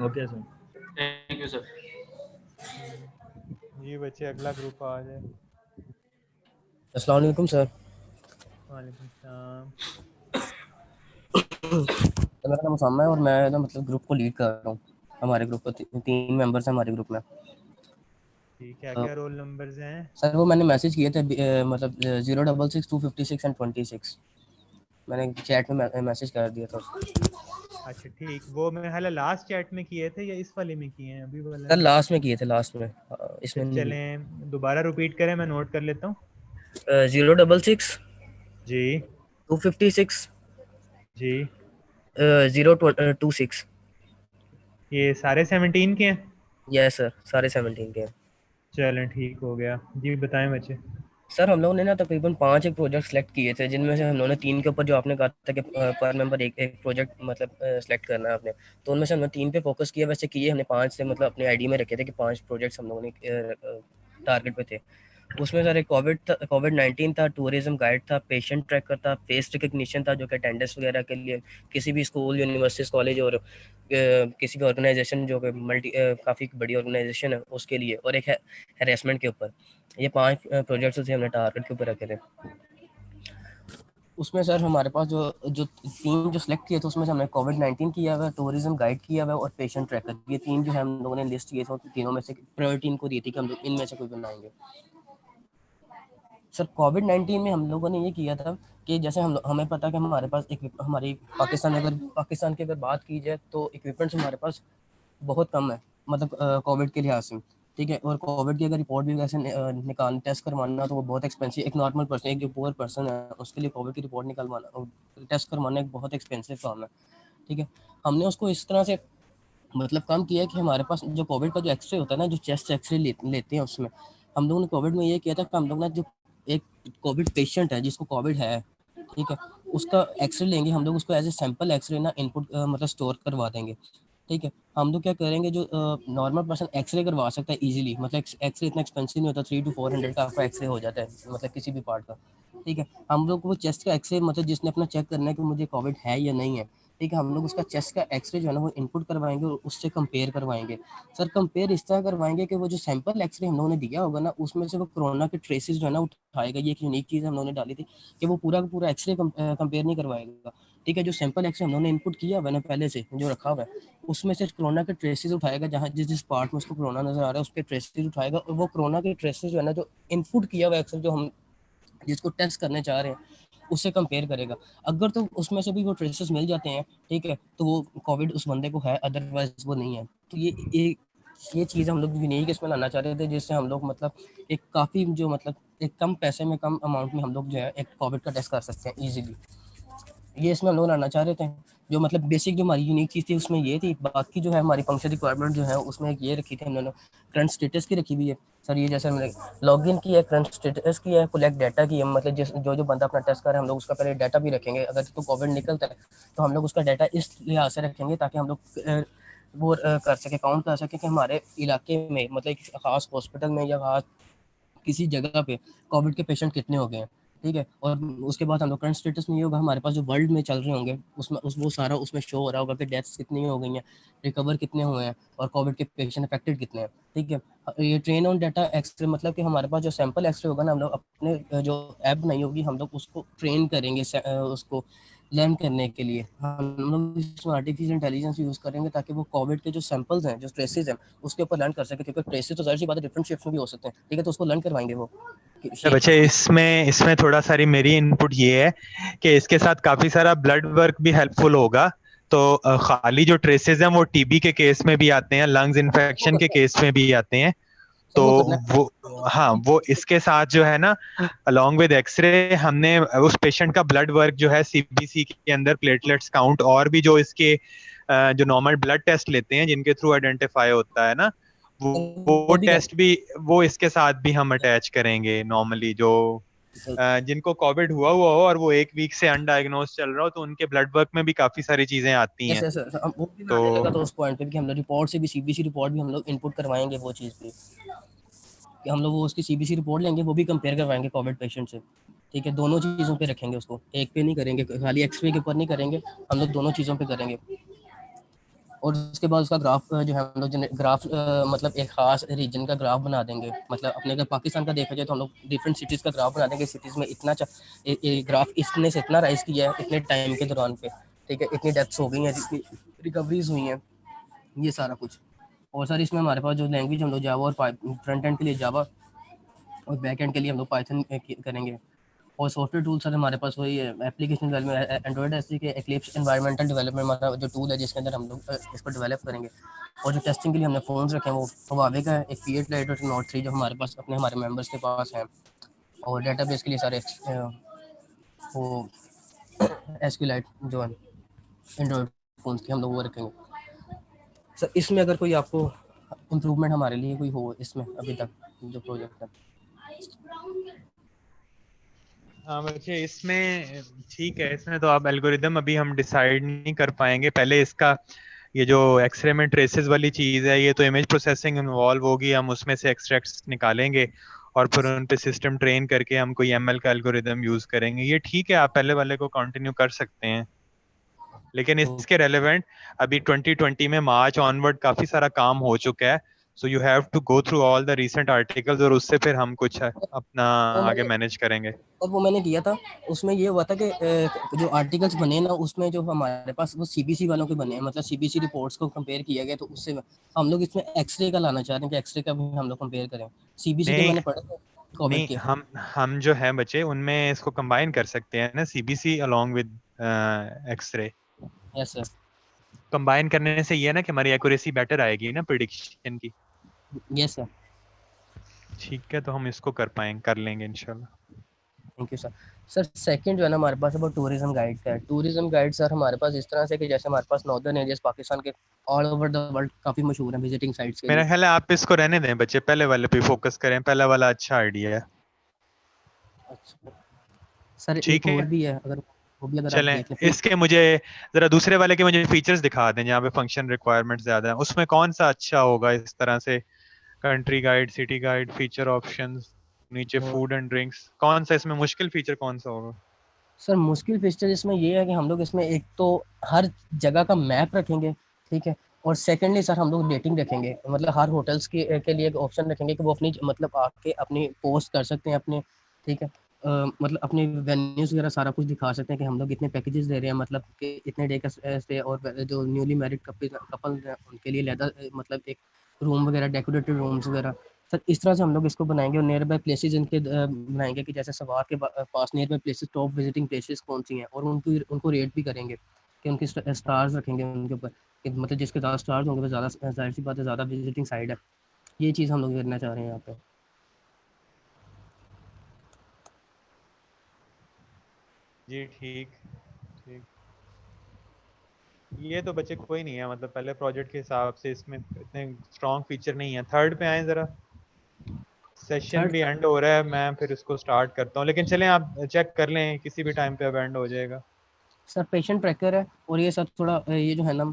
H: Okay sir,
G: thank you sir.
A: जी बच्चे अगला ग्रुप आ जाए।
I: अस्सलाम वालेकुम सर।
A: वालेकुम सलाम।
I: तो मेरा नाम उसामा है और मैं ना मतलब ग्रुप को लीड कर रहा हूँ। हमारे ग्रुप को 3 मेंबर्स हैं हमारे ग्रुप में।
A: ठीक है, क्या रोल नंबर्स हैं
I: सर? वो मैंने मैसेज किए थे मतलब 066 256 एंड 26 मैंने चैट में मैसेज कर दिया था।
A: अच्छा ठीक, वो मैं हाल लास्ट चैट में किए थे या इस वाले में किए हैं अभी वाला?
I: सर लास्ट में किए थे, लास्ट में, इसमें।
A: चलें दोबारा रिपीट करें, मैं नोट कर लेता हूँ।
I: 066
A: जी
I: 256
A: जी
I: 026।
A: ये सारे 17 के हैं?
I: यस सर, सारे 17 के हैं।
A: चलें ठीक हो गया जी, बताएं बच्चे।
I: सर हम लोगों ने ना तकरीबन 5 एक प्रोजेक्ट सेलेक्ट किए थे, जिनमें से हम लोगों ने 3 के ऊपर, जो आपने कहा था कि पर मेंबर एक प्रोजेक्ट मतलब सेलेक्ट करना है आपने, तो उनमें से हमने 3 पे फोकस किया। वैसे किए हमने 5 से, मतलब अपने आईडी में रखे थे कि 5 प्रोजेक्ट्स हम लोगों ने टारगेट पे थे। उसमें सर एक कोविड-19 था, टूरिज्म गाइड था, पेशेंट ट्रैकर था, फेस रिकग्निशन था जो कि अटेंडेंस वगैरह के लिए किसी भी स्कूल, यूनिवर्सिटीज़, कॉलेज और किसी भी ऑर्गेनाइजेशन जो कि काफ़ी बड़ी ऑर्गेनाइजेशन है उसके लिए, और एक है हैरेसमेंट के ऊपर। ये 5 प्रोजेक्ट्स थे हमने टारगेट के ऊपर रखे थे। उसमें सर हमारे पास जो 3 जो सेलेक्ट किए थे, उसमें से हमने कोविड-19 किया हुआ है, टूरिज्म गाइड किया हुआ है और पेशेंट ट्रैकर। ये 3 जो है हम लोगों ने लिस्ट किए थे, तीनों में से प्रायोरिटी इनको दी थी कि हम लोग इनमें से कोई बनाएंगे। सर कोविड-19 में हम लोगों ने ये किया था कि जैसे हमें पता है कि हमारे पास हमारी पाकिस्तान की अगर बात की जाए तो इक्विपमेंट्स हमारे पास बहुत कम है, मतलब कोविड के लिहाज से, ठीक है। और कोविड की अगर रिपोर्ट भी वैसे निकाल टेस्ट करवाना तो वो बहुत एक्सपेंसिव, एक नॉर्मल पर्सन, एक जो पुअर पर्सन है उसके लिए कोविड की रिपोर्ट निकलवाना, टेस्ट करवाना एक बहुत एक्सपेंसिव काम है, ठीक है। हमने उसको इस तरह से मतलब काम किया है कि हमारे पास जो कोविड का जो एक्सरे होता है ना, जो चेस्ट एक्सरे लेते हैं, उसमें हम लोगों ने कोविड में ये किया था कि हम लोग ना जो एक कोविड पेशेंट है जिसको कोविड है, ठीक है, उसका एक्सरे लेंगे हम लोग, उसको एज ए सैंपल एक्सरे ना इनपुट मतलब स्टोर करवा देंगे, ठीक है। हम लोग क्या करेंगे, जो नॉर्मल पर्सन एक्सरे करवा सकता है इजीली, मतलब एक्सरे इतना एक्सपेंसिव नहीं होता, 300 to 400 का आपका एक्सरे हो जाता है, मतलब किसी भी पार्ट का, ठीक है। हम लोग वो चेस्ट का एक्सरे मतलब जिसने अपना चेक करना है कि मुझे कोविड है या नहीं है, ठीक है, हम लोग उसका चेस्ट का एक्सरे जो है ना वो इनपुट करवाएंगे और उससे कंपेयर करवाएंगे। सर कंपेयर इस तरह करवाएंगे कि वो जो सैंपल एक्सरे हम लोगों ने दिया होगा ना उसमें से वो कोरोना के ट्रेसेस जो है ना उठाएगा। ये एक यूनिक चीज़ हम लोगों ने डाली थी कि वो पूरा का पूरा एक्सरे कंपेयर नहीं करवाएगा, ठीक है। जो सैंपल एक्सरे हम लोगों ने इनपुट किया हुआ है ना पहले से जो रखा हुआ है उसमें से कोरोना के ट्रेसेस उठाएगा, जहाँ जिस जिस पार्ट में उसको कोरोना नजर आ रहा है उसके ट्रेसेस उठाएगा और वो कोरोना के ट्रेसेस जो है ना जो इनपुट किया हुआ एक्सरे जो हम जिसको टेस्ट करने चाह रहे हैं उससे कंपेयर करेगा। अगर तो उसमें से भी वो ट्रेसेस मिल जाते हैं, ठीक है, तो वो कोविड उस बंदे को है, अदरवाइज वो नहीं है। तो ये चीज़ हम लोग यूनिक इसमें लाना चाह रहे थे जिससे हम लोग मतलब एक काफ़ी जो मतलब एक कम पैसे में कम अमाउंट में हम लोग जो है एक कोविड का टेस्ट कर सकते हैं ईजिली। ये इसमें हम लोग लाना चाह रहे थे। जो मतलब बेसिक जो हमारी यूनिक चीज़ थी उसमें ये थी। बाकी जो है हमारी फंक्शन रिक्वायरमेंट जो है उसमें एक ये रखी थी हमने करंट स्टेटस की रखी हुई है। सर ये जैसे हमने लॉगिन की है, करंट स्टेटस की है, कलेक्ट डाटा की है, मतलब जिस जो बंदा अपना टेस्ट कर रहा है हम लोग उसका पहले डाटा भी रखेंगे। अगर तो कोविड निकलता है तो हम लोग उसका डाटा इस लिहाज से रखेंगे ताकि हम लोग वो कर सके, काउंट कर सके कि हमारे इलाके में मतलब एक खास हॉस्पिटल में या खास किसी जगह पे कोविड के पेशेंट कितने हो गए हैं, ठीक है। और उसके बाद हम लोग करंट स्टेटस में ये होगा हमारे पास जो वर्ल्ड में चल रहे होंगे उसमें वो सारा उसमें शो हो रहा होगा कि डेथ्स कितनी हो गई हैं, रिकवर कितने हुए हैं और कोविड के पेशेंट अफेक्टेड कितने हैं, ठीक है। ये ट्रेन ऑन डाटा एक्सरे मतलब कि हमारे पास जो सैंपल एक्सरे होगा ना हम लोग अपने जो ऐप बनाई होगी हम लोग उसको ट्रेन करेंगे उसको लर्न करने के लिए हम लोग इसमें आर्टिफिशियल इंटेलिजेंस यूज़ करेंगे ताकि वो कोविड के जो सैंपल्स हैं जो ट्रेसेस हैं उसके ऊपर लर्न कर सके, क्योंकि ट्रेसेस तो जाहिर सी बात है डिफरेंट शेप्स में भी हो सकते हैं, ठीक है। तो उसको लर्न करवाएंगे वो
A: बच्चे इसमें थोड़ा सारी मेरी इनपुट ये है कि इसके साथ काफी सारा ब्लड वर्क भी हेल्पफुल होगा। तो खाली जो ट्रेसेस हैं वो टीबी के केस में भी आते हैं, लंग्स इन्फेक्शन के केस में भी आते हैं। तो वो हाँ वो इसके साथ जो है ना अलोंग विद एक्सरे हमने उस पेशेंट का ब्लड वर्क जो है सीबीसी के अंदर प्लेटलेट्स काउंट और भी जो इसके जो नॉर्मल ब्लड टेस्ट लेते हैं जिनके थ्रू आइडेंटिफाई होता है ना वो टेस्ट भी वो इसके साथ भी हम अटैच करेंगे। नॉर्मली जो जिनको कोविड हुआ हो और वो 1 वीक से अनडायग्नोज चल रहा हो तो उनके ब्लड वर्क में भी काफी सारी चीजें आती हैं।
I: वो भी तो लगा तो उस पॉइंट पे कि हम लोग रिपोर्ट से भी सीबीसी रिपोर्ट भी हम लोग इनपुट करवाएंगे वो चीज़ पे कि हम लोग वो उसकी सीबीसी रिपोर्ट लेंगे वो भी कंपेयर करवाएंगे कोविड पेशेंट से, ठीक है। दोनों चीज़ों पे रखेंगे उसको, एक पे नहीं करेंगे, खाली एक्सरे के ऊपर नहीं करेंगे, हम लोग दोनों चीज़ों पे करेंगे। और उसके बाद उसका ग्राफ जो है हम लोग ग्राफ मतलब एक खास रीजन का ग्राफ बना देंगे। मतलब अपने अगर पाकिस्तान का देखा जाए तो हम लोग डिफरेंट सिटीज़ का ग्राफ बना देंगे। सिटीज़ में इतना ग्राफ इसने से इतना राइज किया है इतने टाइम के दौरान पे, ठीक है, इतनी डेथ्स हो गई हैं, रिकवरीज हुई हैं, ये सारा कुछ। और सर इसमें हमारे पास जो लैंग्वेज हम लोग जावा और फ्रंट एंड के लिए जावा और बैक एंड के लिए हम लोग पाइथन करेंगे। और सॉफ्टवेयर टूल सर हमारे पास वही है एप्लीकेशन डेवलपमेंट एंड्रॉइड एस के एक्लिप्स एनवायरमेंटल डेवलपमेंट हमारा जो टूल है जिसके अंदर हम लोग इसको डेवलप करेंगे। और जो टेस्टिंग के लिए हमने फ़ोन्स रखे हैं वो हुआवे का है, एक P8 Lite और Note 3 जो हमारे पास अपने हमारे मेंबर्स के पास है। और डेटाबेस के लिए सारे वो SQLite जो है एंड्रॉइड फ़ोन की हम लोग वो रखेंगे। सर इसमें अगर कोई आपको इम्प्रूवमेंट हमारे लिए कोई हो इसमें अभी तक जो प्रोजेक्ट है।
A: हाँ बच्चे इसमें ठीक है। इसमें तो आप एल्गोरिदम अभी हम डिसाइड नहीं कर पाएंगे। पहले इसका ये जो एक्सरे में ट्रेसेस वाली चीज है ये तो इमेज प्रोसेसिंग इन्वॉल्व होगी, हम उसमें से एक्सट्रैक्ट्स निकालेंगे और फिर उन पे सिस्टम ट्रेन करके हम कोई एमएल का एल्गोरिदम यूज करेंगे। ये ठीक है, आप पहले वाले को कंटिन्यू कर सकते हैं, लेकिन इसके रेलेवेंट अभी 2020 में मार्च ऑनवर्ड काफी सारा काम हो चुका है। So you have to go through all the recent articles और उससे फिर हम कुछ अपना आगे मैनेज करेंगे।
I: और वो मैंने किया था उसमें ये हुआ था कि जो आर्टिकल्स बने ना उसमें जो हमारे पास वो सीबीसी वालों के बने हैं, मतलब सीबीसी रिपोर्ट्स को कंपेयर किया गया। तो उससे हम लोग इसमें एक्सरे का लाना चाह रहे हैं कि एक्सरे का भी हम लोग कंपेयर करें। सीबीसी के मैंने पढ़ा कोविड के
A: हम जो है बच्चे उनमें इसको कंबाइन कर सकते हैं ना, CBC along with x-ray.
I: Yes sir.
A: Combine करने से ये है ना कि हमारी एक्यूरेसी बेटर आएगी ना प्रेडिक्शन की।
I: Yes sir.
A: ठीक है, तो हम इसको कर लेंगे इंशाल्लाह।
I: Thank you sir. Sir second जो है ना हमारे पास वो टूरिज्म गाइड का है। टूरिज्म गाइड सर हमारे पास इस तरह से कि जैसे हमारे पास नॉर्दर्न एरियाज पाकिस्तान के ऑल ओवर द वर्ल्ड काफ़ी मशहूर हैं विजिटिंग साइट्स के लिए।
A: मेरा ख्याल है आप इसको रहने दें बच्चे, पहले वाले पे फोकस करें, पहला वाला अच्छा आइडिया है।
I: अच्छा सर एक और भी है, अगर वो भी अगर
A: चलें, इसके मुझे जरा दूसरे वाले के मुझे फीचर्स दिखा दें जहाँ पे फंक्शन रिक्वायरमेंट ज्यादा है, उसमें कौन सा अच्छा होगा इस तरह से? Country guide, city guide, feature options, नीचे
I: और
A: फूड एंड ड्रिंक्स, कौन सा इसमें मुश्किल फीचर कौन सा होगा?
I: सर मुश्किल फीचर इसमें ये है कि हम लोग इसमें एक तो हर जगह का मैप रखेंगे, ठीक है, और सेकेंडली सर हम लोग रेटिंग रखेंगे, मतलब हर होटल्स के लिए एक ऑप्शन रखेंगे कि वो अपनी मतलब आके अपनी पोस्ट कर सकते हैं अपने, ठीक है, मतलब अपने वेन्यूज वगैरह सारा कुछ दिखा सकते हैं कि हम लोग इतने पैकेजेस दे रहे हैं, मतलब कि इतने डे का स्टे, और जो न्यूली मैरिड कपल हैं उनके लिए लेदर मतलब एक रूम वगैरह, डेकोरेटेड रूम्स वगैरह। सर इस तरह से हम लोग इसको बनाएंगे, और नियर बाय प्लेसेस इनके बनाएंगे कि जैसे सवार के पास nearby places, top visiting places कौन सी हैं, और उनको रेट भी करेंगे कि उनकी स्टार्स रखेंगे उनके ऊपर, कि मतलब जिसके ज़्यादा स्टार्स होंगे वो ज़्यादा, जाहिर सी बात है, ज़्यादा विजिटिंग साइड है। ये चीज़ हम लोग करना चाह रहे हैं यहाँ पे।
A: जी ठीक ठीक। ये तो बच्चे कोई नहीं है, मतलब पहले प्रोजेक्ट के हिसाब से इसमें इतने स्ट्रॉन्ग फीचर नहीं है। थर्ड पे आए जरा, सेशन
I: थर्ड
A: भी एंड हो रहा है, मैं फिर इसको स्टार्ट करता हूँ, लेकिन चलें आप चेक कर लें, किसी भी टाइम पे अब एंड हो जाएगा।
I: सर पेशेंट ट्रैकर है, और ये सब थोड़ा ये जो है ना,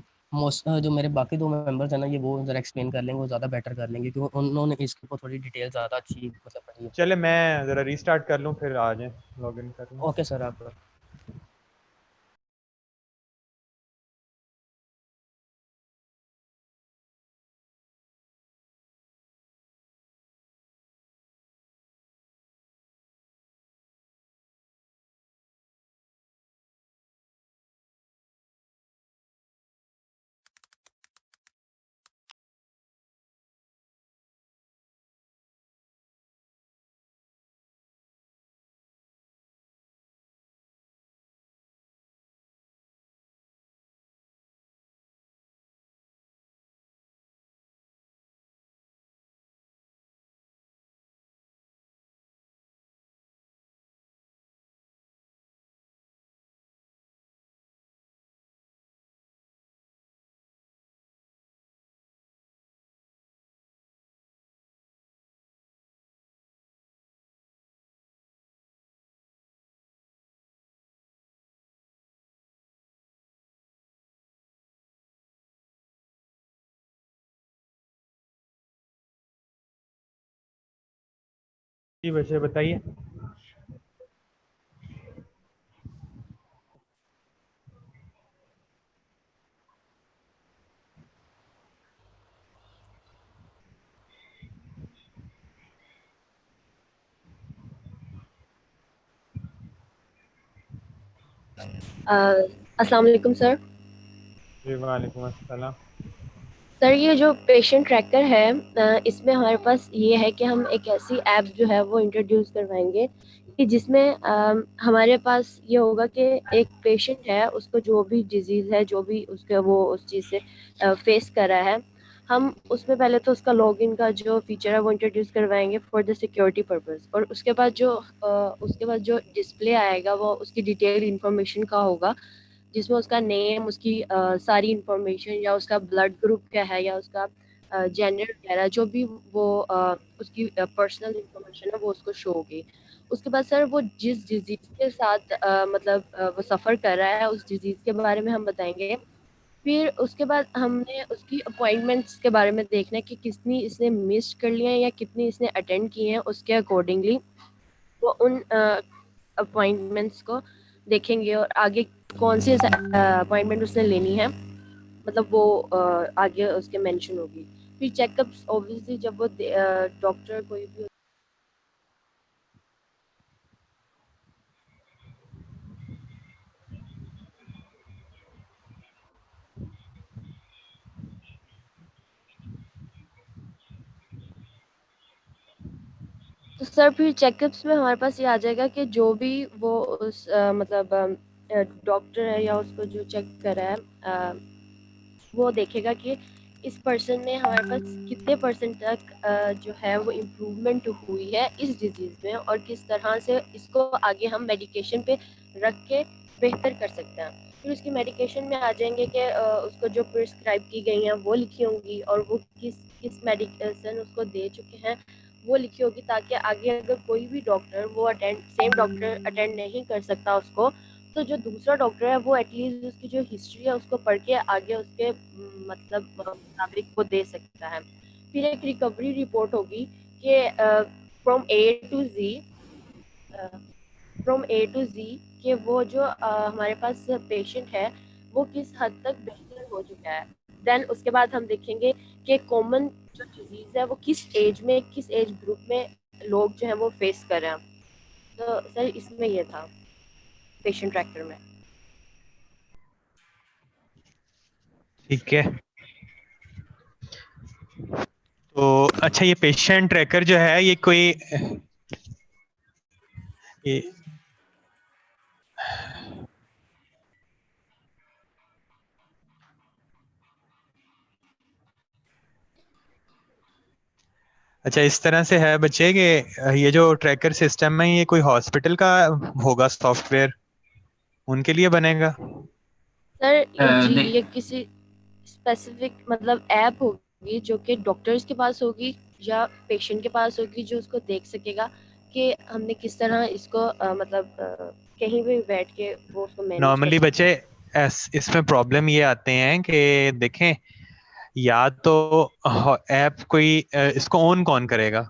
I: जो मेरे बाकी दो मेंबर्स हैं ना, ये वो जरा एक्सप्लेन कर लेंगे, वो ज़्यादा बेटर कर लेंगे, क्योंकि उन्होंने इसके ऊपर थोड़ी डिटेल ज़्यादा अच्छी मतलब पढ़ी है।
A: चले मैं जरा रीस्टार्ट कर लूँ, फिर आ जाए, लॉग इन कर लूँ।
I: ओके सर आप
A: जी बच्चे बताइए।
J: अस्सलाम वालेकुम सर।
A: जी वालेकुम अस्सलाम।
J: सर ये जो पेशेंट ट्रैकर है, इसमें हमारे पास ये है कि हम एक ऐसी ऐप जो है वो इंट्रोड्यूस करवाएंगे कि जिसमें हमारे पास ये होगा कि एक पेशेंट है, उसको जो भी डिजीज़ है, जो भी उसका वो उस चीज़ से फेस कर रहा है, हम उसमें पहले तो उसका लॉगिन का जो फीचर है वो इंट्रोड्यूस करवाएंगे फॉर द सिक्योरिटी पर्पस, और उसके बाद जो डिस्प्ले आएगा वो उसकी डिटेल इंफॉर्मेशन का होगा, जिसमें उसका नेम, उसकी सारी इंफॉर्मेशन, या उसका ब्लड ग्रुप क्या है, या उसका जेंडर वगैरह, जो भी वो उसकी पर्सनल इंफॉर्मेशन है वो उसको शो होगी। उसके बाद सर वो जिस डिजीज़ के साथ वो सफ़र कर रहा है, उस डिजीज़ के बारे में हम बताएंगे। फिर उसके बाद हमने उसकी अपॉइंटमेंट्स के बारे में देखना है कि कितनी इसने मिस कर लिया है या कितनी इसने अटेंड की हैं, उसके अकॉर्डिंगली वो उन अपॉइंटमेंट्स को देखेंगे, और आगे कौन सी अपॉइंटमेंट उसने लेनी है, मतलब वो आगे उसके मेंशन होगी। फिर चेकअप्स ऑब्वियसली जब वो डॉक्टर कोई भी तो सर फिर चेकअप्स में हमारे पास ये आ जाएगा कि जो भी वो उस डॉक्टर है या उसको जो चेक कर रहा है, वो देखेगा कि इस पर्सन में हमारे पास कितने परसेंट तक जो है वो इम्प्रूवमेंट हुई है इस डिजीज़ में, और किस तरह से इसको आगे हम मेडिकेशन पे रख के बेहतर कर सकते हैं। फिर उसकी मेडिकेशन में आ जाएंगे कि उसको जो प्रिस्क्राइब की गई हैं वो लिखी होंगी, और वो किस किस मेडिसिन उसको दे चुके हैं वो लिखी होगी, ताकि आगे अगर कोई भी डॉक्टर वो सेम डॉक्टर अटेंड नहीं कर सकता उसको, तो जो दूसरा डॉक्टर है वो एटलीस्ट उसकी जो हिस्ट्री है उसको पढ़ के आगे उसके मुताबिक वो दे सकता है। फिर एक रिकवरी रिपोर्ट होगी कि फ्रॉम ए टू जी कि वो जो हमारे पास पेशेंट है वो किस हद तक बेहतर हो चुका है। देन उसके बाद हम देखेंगे कि कॉमन जो डिजीज है वो किस एज ग्रुप में लोग जो है वो फेस कर रहे हैं। तो सर इसमें ये था पेशेंट ट्रैकर में।
A: ठीक है। तो अच्छा, ये पेशेंट ट्रैकर जो है ये कोई ये अच्छा इस तरह से है बच्चे कि ये जो ट्रैकर सिस्टम है ये कोई हॉस्पिटल का होगा सॉफ्टवेयर, उनके लिए बनेगा?
J: सर जी
G: नहीं
J: ये किसी स्पेसिफिक मतलब ऐप होगी जो कि डॉक्टर्स के पास होगी या पेशेंट के पास होगी, जो उसको देख सकेगा कि हमने किस तरह इसको कहीं भी बैठ के वो उसको मैनेज कर
A: नॉर्मली
J: सकते
A: बच्चे
J: हैं।
A: इसमें प्रॉब्लम ये आते हैं कि देखें, या तो ऐप कोई इसको ओन कौन करेगा?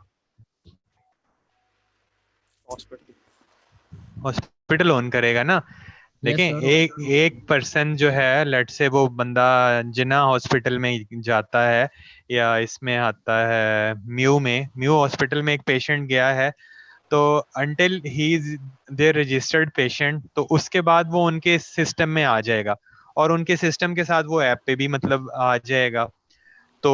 A: हॉस्पिटल ओन करेगा ना।
I: यस
A: देखें,
I: सर।
A: एक पर्सन जो है, लेट से वो बंदा जिना हॉस्पिटल में जाता है या इसमें आता है म्यू हॉस्पिटल में एक पेशेंट गया है, तो until he is there registered patient, तो उसके बाद वो उनके सिस्टम में आ जाएगा और उनके सिस्टम के साथ वो ऐप पे भी मतलब आ जाएगा। तो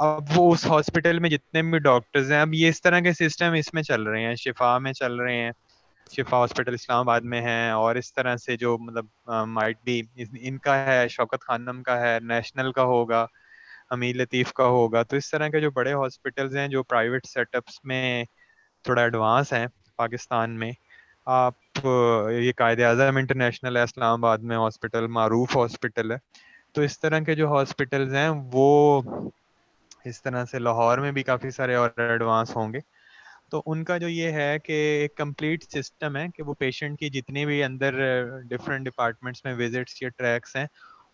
A: अब वो उस हॉस्पिटल में जितने भी डॉक्टर्स हैं, अब ये इस तरह के सिस्टम इसमें चल रहे हैं, शिफा में चल रहे हैं, शिफा हॉस्पिटल इस्लामाबाद में है, और इस तरह से जो मतलब माइट बी इनका है, शौकत खानम का है, नेशनल का होगा, अमीर लतीफ का होगा। तो इस तरह के जो बड़े हॉस्पिटल्स हैं जो प्राइवेट सेटअप्स में थोड़ा एडवांस हैं पाकिस्तान में, आप ये कायदे आज़म इंटरनेशनल है इस्लामाबाद में, हॉस्पिटल मारूफ हॉस्पिटल है। तो इस तरह के जो हॉस्पिटल्स हैं वो इस तरह से लाहौर में भी काफ़ी सारे और एडवांस होंगे। तो उनका जो ये है कि एक कंप्लीट सिस्टम है कि वो पेशेंट की जितने भी अंदर डिफरेंट डिपार्टमेंट्स में विजिट्स या ट्रैक्स हैं,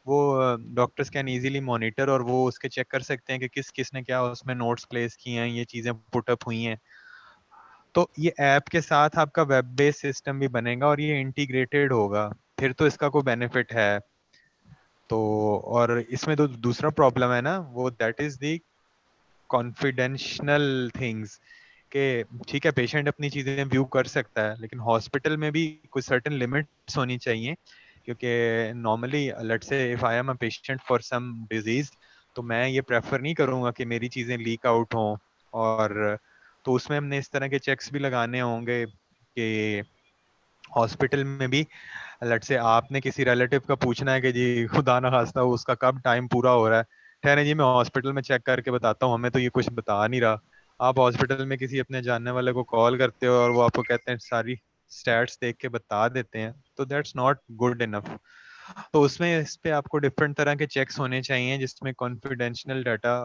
A: वो डॉक्टर्स कैन इजीली मॉनिटर और वो उसके चेक कर सकते हैं कि किस किस ने क्या उसमें नोट्स प्लेस किए हैं, ये चीज़ें पुटअप हुई हैं। तो ये ऐप के साथ आपका वेब बेस्ड सिस्टम भी बनेगा और ये इंटीग्रेटेड होगा, फिर तो इसका कोई बेनिफिट है। तो और इसमें तो दूसरा प्रॉब्लम है ना, वो that is the confidential things, कि ठीक है पेशेंट अपनी चीजें व्यू कर सकता है, लेकिन हॉस्पिटल में भी कुछ सर्टेन लिमिट्स होनी चाहिए। क्योंकि normally let's say if I am a patient for some disease, तो मैं ये प्रेफर नहीं करूंगा कि मेरी चीजें लीक आउट हों। और तो उसमें हमने इस तरह के चेक्स भी लगाने होंगे कि हॉस्पिटल में भी लेट से आपने किसी रिलेटिव का पूछना है कि जी खुदा ना खास्ता उसका कब टाइम पूरा हो रहा है, ठहरे जी मैं हॉस्पिटल में चेक करके बताता हूँ, हमें तो ये कुछ बता नहीं रहा। आप हॉस्पिटल में किसी अपने जानने वाले को कॉल करते हो और वो आपको कहते हैं सारी स्टैट्स देख के बता देते हैं, तो दैट्स नॉट गुड इनफ। तो उसमें इस पे आपको डिफरेंट तरह के चेक्स होने चाहिए जिसमें कॉन्फिडेंशियल डाटा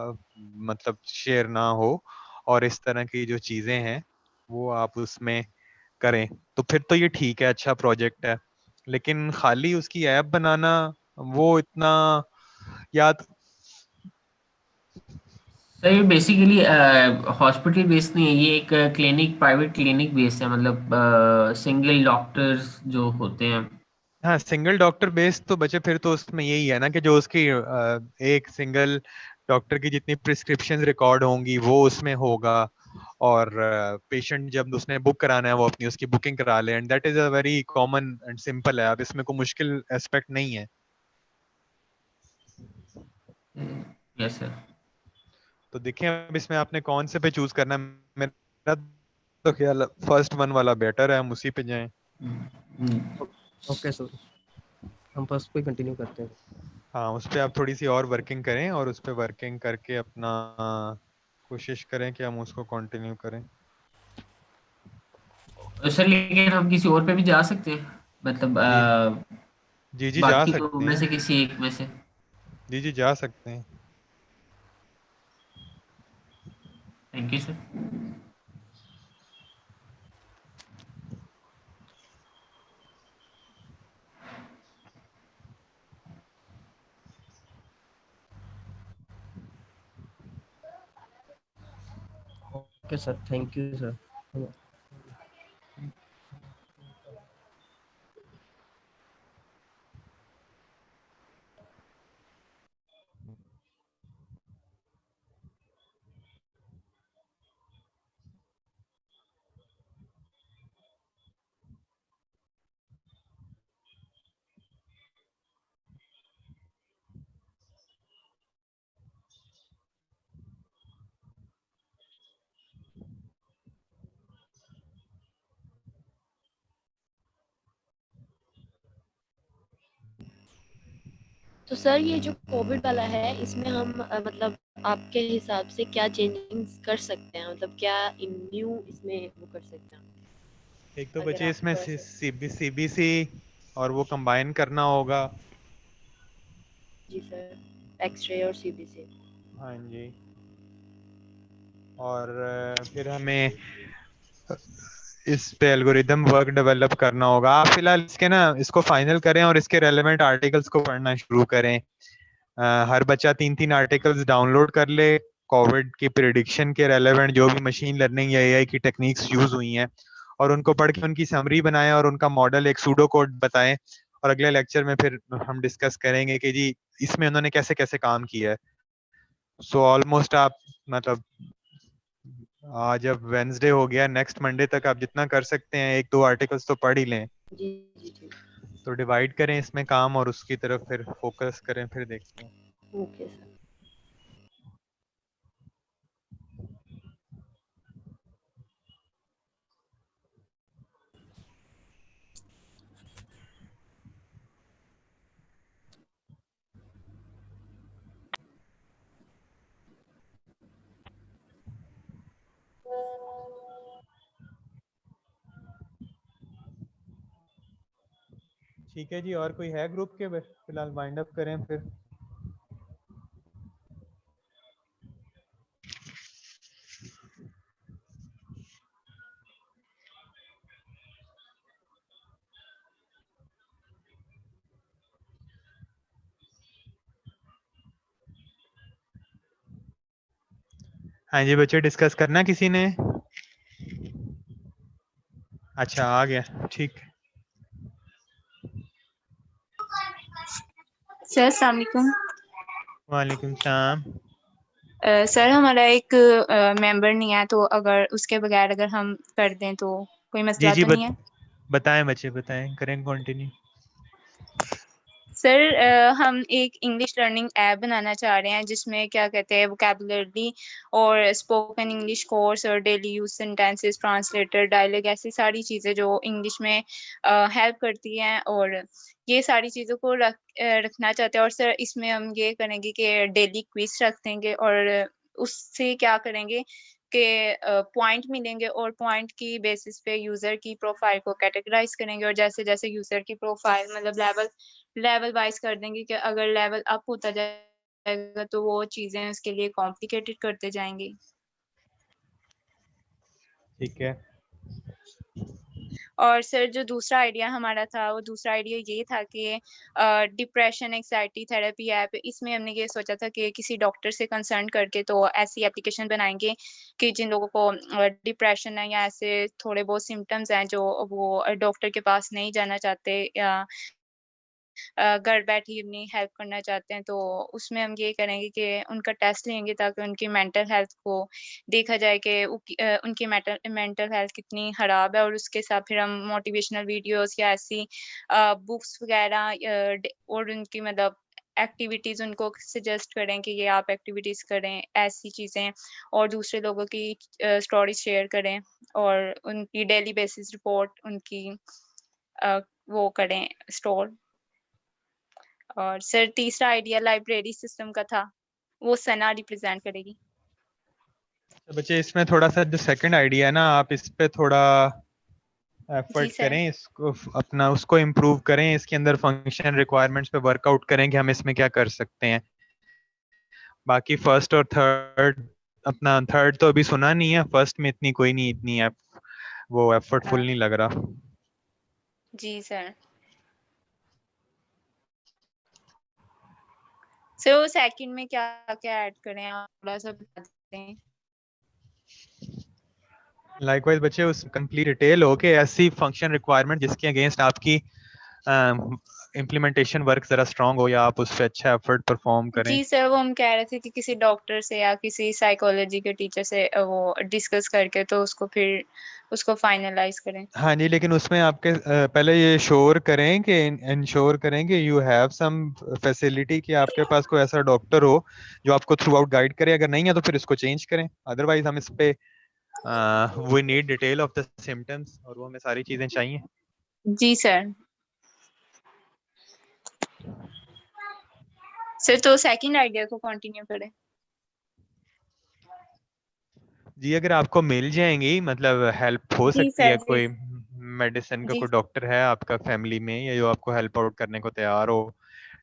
A: मतलब शेयर ना हो, और इस तरह की जो चीजें हैं वो आप उसमें करें। तो फिर तो ये ठीक है, अच्छा प्रोजेक्ट है, लेकिन खाली उसकी ऐप बनाना वो इतना याद।
G: सर ये बेसिकली हॉस्पिटल बेस्ड नहीं है, ये एक क्लिनिक प्राइवेट क्लिनिक बेस्ड है, मतलब सिंगल डॉक्टर्स जो होते हैं।
A: हाँ, सिंगल डॉक्टर बेस्ड तो बचे, फिर तो उसमें यही है ना कि जो उसकी एक सिंगल डॉक्टर की जितनी प्रिस्क्रिप्शन रिकॉर्ड होंगी वो उसमें होगा, और पेशेंट जब उसने बुक कराना है वो अपनी उसकी बुकिंग करा ले, and that is a very common and simple है। अब इसमें कोई मुश्किल एस्पेक्ट नहीं है।
G: Yes sir.
A: तो देखें अब इसमें आपने कौन से पे चूज करना है। मेरा तो ख्याल फर्स्ट वन वाला बेटर है, हम उसी पे जाएं।
I: ओके सर, हम फर्स्ट पे कंटिन्यू करते हैं।
A: हाँ, उस पे आप थोड़ी सी और वर्किंग करें और उस पे वर्किंग करके अपना कोशिश करें कि हम उसको कंटिन्यू करें।
G: सर लेकिन हम किसी और पे भी जा सकते हैं, मतलब
A: जी जी जी जा
G: बाकी दो
A: सकते
G: में
A: हैं।
G: से किसी एक में से।
A: जी जी जा सकते हैं।
G: Thank you sir.
I: Okay sir, thank you sir.
J: तो सर ये जो कोविड वाला है इसमें हम मतलब आपके हिसाब से क्या चेंजिंग्स कर सकते हैं, मतलब क्या न्यू इसमें वो कर सकते हैं
A: एक तो
J: अगर
A: बच्चे
J: आप
A: इसमें
J: थोड़ा सा
A: सीबीसी और वो कंबाइन करना होगा।
J: जी सर, एक्सरे और सीबीसी।
A: हाँ जी। और फिर हमें इस पे एल्गोरिदम वर्क डेवलप करना होगा। आप फिलहाल इसको फाइनल करें और इसके रेलेवेंट आर्टिकल्स को पढ़ना शुरू करें। हर बच्चा 3-3 आर्टिकल्स डाउनलोड कर ले, कोविड की प्रिडिक्शन के रेलेवेंट जो भी मशीन लर्निंग या एआई की टेक्निक्स यूज हुई हैं, और उनको पढ़ के उनकी समरी बनाएं और उनका मॉडल एक सूडो कोड बताएं। और अगले लेक्चर में फिर हम डिस्कस करेंगे कि जी इसमें उन्होंने कैसे कैसे काम किया है। सो ऑलमोस्ट आप मतलब आज अब वेंसडे हो गया, नेक्स्ट मंडे तक आप जितना कर सकते हैं 1-2 आर्टिकल्स तो पढ़ ही लें।
J: जी जी जी।
A: तो डिवाइड करें इसमें काम और उसकी तरफ फिर फोकस करें, फिर देखते हैं।
J: Okay sir.
A: ठीक है जी, और कोई है ग्रुप के? फिलहाल वाइंड अप करें फिर। हाँ जी बच्चे, डिस्कस करना किसी ने? अच्छा आ गया, ठीक।
K: सर अस्सलाम वालेकुम।
A: वालेकुम सलाम।
K: सर हमारा एक मेंबर नहीं है, तो अगर उसके बगैर अगर हम कर दें तो कोई
A: जी
K: मसला
A: जी
K: तो नहीं है?
A: बताएं बच्चे, बताएं, करें कंटिन्यू।
K: सर हम एक इंग्लिश लर्निंग ऐप बनाना चाह रहे हैं जिसमें क्या कहते हैं वोकैबुलरी और स्पोकन इंग्लिश कोर्स और daily use sentences, translator, dialogue, ऐसी सारी चीज़ें जो इंग्लिश में हेल्प करती हैं, और ये सारी चीज़ों को रखना चाहते हैं। और सर इसमें हम ये करेंगे कि डेली क्विज रख देंगे, और उससे क्या करेंगे कि पॉइंट मिलेंगे, और पॉइंट की बेसिस पे यूज़र की प्रोफाइल को कैटेगराइज करेंगे, और जैसे जैसे यूज़र की प्रोफाइल मतलब लेवल वाइज कर देंगे कि अगर लेवल अप होता जाएगा तो वो चीज़ें उसके लिए कॉम्प्लिकेटेड करते जाएंगे।
A: ठीक है।
K: और सर जो दूसरा आइडिया हमारा था, वो दूसरा आइडिया ये था कि डिप्रेशन एंग्जाइटी थेरेपी ऐप, इसमें हमने ये सोचा था कि किसी डॉक्टर से कंसल्ट करके तो ऐसी एप्लीकेशन बनाएंगे कि जिन लोगों को डिप्रेशन है या ऐसे थोड़े बहुत सिम्टम्स हैं जो वो डॉक्टर के पास नहीं जाना चाहते, या घर बैठे ही अपनी हेल्प करना चाहते हैं, तो उसमें हम ये करेंगे कि उनका टेस्ट लेंगे ताकि उनकी मेंटल हेल्थ को देखा जाए कि उनकी मेंटल हेल्थ कितनी खराब है, और उसके साथ फिर हम मोटिवेशनल वीडियोस या ऐसी बुक्स वगैरह और उनकी मतलब एक्टिविटीज़ उनको सजेस्ट करें कि ये आप एक्टिविटीज़ करें, ऐसी चीज़ें, और दूसरे लोगों की स्टोरी शेयर करें, और उनकी डेली बेसिस रिपोर्ट उनकी वो करें स्टोर। और सर तीसरा आइडिया लाइब्रेरी सिस्टम का था, वो सना रिप्रेजेंट करेगी।
A: तो बच्चे इसमें थोड़ा सा जो सेकंड आइडिया है ना, आप इस पे थोड़ा
K: जी
A: एफर्ट
K: सर।
A: करें, इसको अपना उसको इम्प्रूव करें, इसके अंदर फंक्शन रिक्वायरमेंट्स पे वर्कआउट करें कि हम इसमें क्या कर सकते हैं। बाकी फर्स्ट और थर्ड, अपना थर्ड तो अभी सुना नहीं है, फर्स्ट में इतनी कोई नहीं, इतनी वो एफर्टफुल नहीं लग रहा।
K: जी सर। सर सेकंड में क्या क्या ऐड करें, आप थोड़ा सा बता दें।
A: लाइकवाइज बच्चे उस कंप्लीट डिटेल हो के ऐसी फंक्शन रिक्वायरमेंट जिसके अगेंस्ट आपकी इम्प्लीमेंटेशन वर्क जरा स्ट्रांग हो या आप उस पर अच्छा एफर्ट परफॉर्म करें।
K: जी सर, वो हम कह रहे थे कि किसी डॉक्टर से या किसी साइकोलॉजी के टीचर से वो डिस्कस करके तो उसको फिर उसको फाइनलाइज करें।
A: हाँ जी, लेकिन उसमें आपके पहले ये श्योर करें कि इंश्योर करें कि यू हैव सम फैसिलिटी कि आपके पास कोई ऐसा डॉक्टर हो जो आपको थ्रू आउट गाइड करे। अगर नहीं है तो फिर इसको चेंज करें, अदरवाइज हम इस पे we need detail of the symptoms और वो हमें सारी चीजें चाहिए।
K: जी सर। सर तो सेकंड आइडिया को कंटिन्यू करें।
A: जी अगर आपको मिल जाएंगी, मतलब हेल्प हो
K: जी
A: सकती है,
K: सर।
A: कोई मेडिसिन का
K: जी
A: कोई डॉक्टर है आपका फैमिली में या जो आपको हेल्प आउट करने को तैयार हो